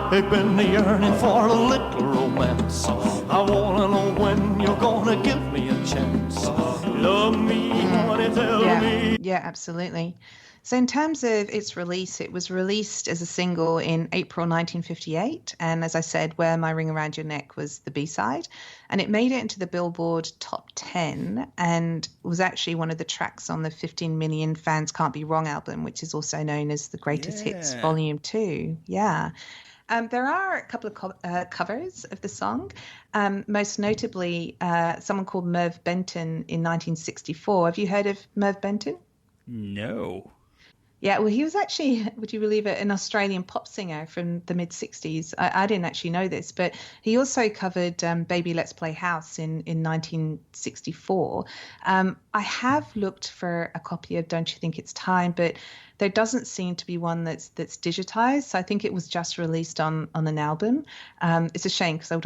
I've been yearning for a little romance. I wanna know when you're gonna give me a chance. Love me, honey, tell me. Yeah, absolutely. So in terms of its release, it was released as a single in April 1958. And as I said, Wear My Ring Around Your Neck was the B-side. And it made it into the Billboard Top 10 and was actually one of the tracks on the 15 Million Fans Can't Be Wrong album, which is also known as the Greatest Hits Volume 2. Yeah. There are a couple of covers of the song, most notably someone called Merv Benton in 1964. Have you heard of Merv Benton? No. Yeah, well, he was actually, would you believe it, an Australian pop singer from the mid-60s. I didn't actually know this, but he also covered Baby Let's Play House in 1964. I have looked for a copy of Don't You Think It's Time, but there doesn't seem to be one that's digitized. So I think it was just released on an album. It's a shame because I would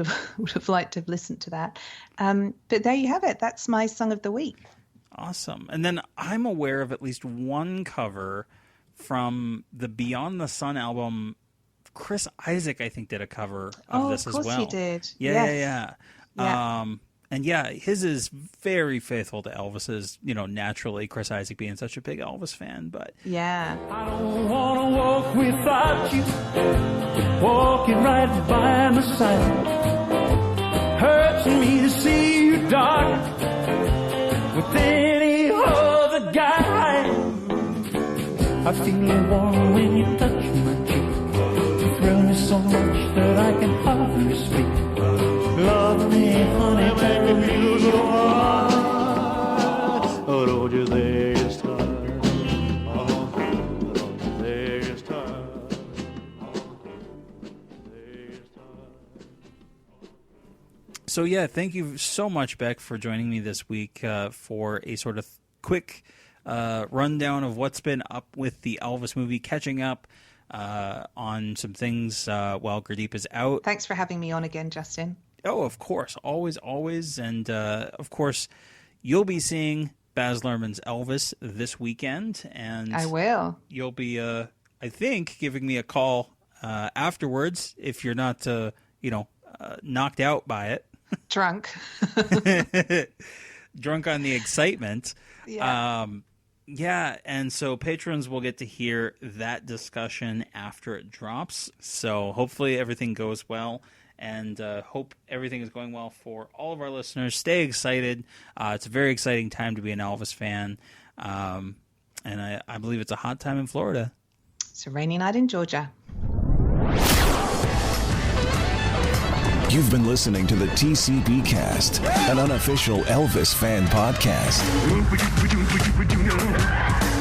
have liked to have listened to that. But there you have it. That's my song of the week. Awesome. And then I'm aware of at least one cover from the Beyond the Sun album. Chris Isaac, I think, did a cover of this as well. Of course he did. Yeah. And yeah, his is very faithful to Elvis's, naturally, Chris Isaac being such a big Elvis fan, but... Yeah. I don't want to walk without you, walking right by my side. Hurts me to see you dark with any other guy. I feel warm when you touch my cheek. You thrill me so much that I can hardly speak. Love me, honey, make me feel so hard. Oh, don't you think it's time? Oh, don't you think it's time? So yeah, thank you so much, Beck, for joining me this week for a sort of quick rundown of what's been up with the Elvis movie, catching up on some things while Gurdeep is out. Thanks for having me on again, Justin. Oh, of course. Always. And, of course, you'll be seeing Baz Luhrmann's Elvis this weekend. And I will. You'll be, I think, giving me a call afterwards if you're not, knocked out by it. Drunk. Drunk on the excitement. Yeah. Yeah, and so patrons will get to hear that discussion after it drops. So hopefully everything goes well. And hope everything is going well for all of our listeners. Stay excited. It's a very exciting time to be an Elvis fan. And I believe it's a hot time in Florida. It's a rainy night in Georgia. You've been listening to the TCBcast, an unofficial Elvis fan podcast.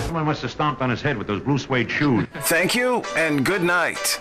Someone must have stomped on his head with those blue suede shoes. Thank you and good night.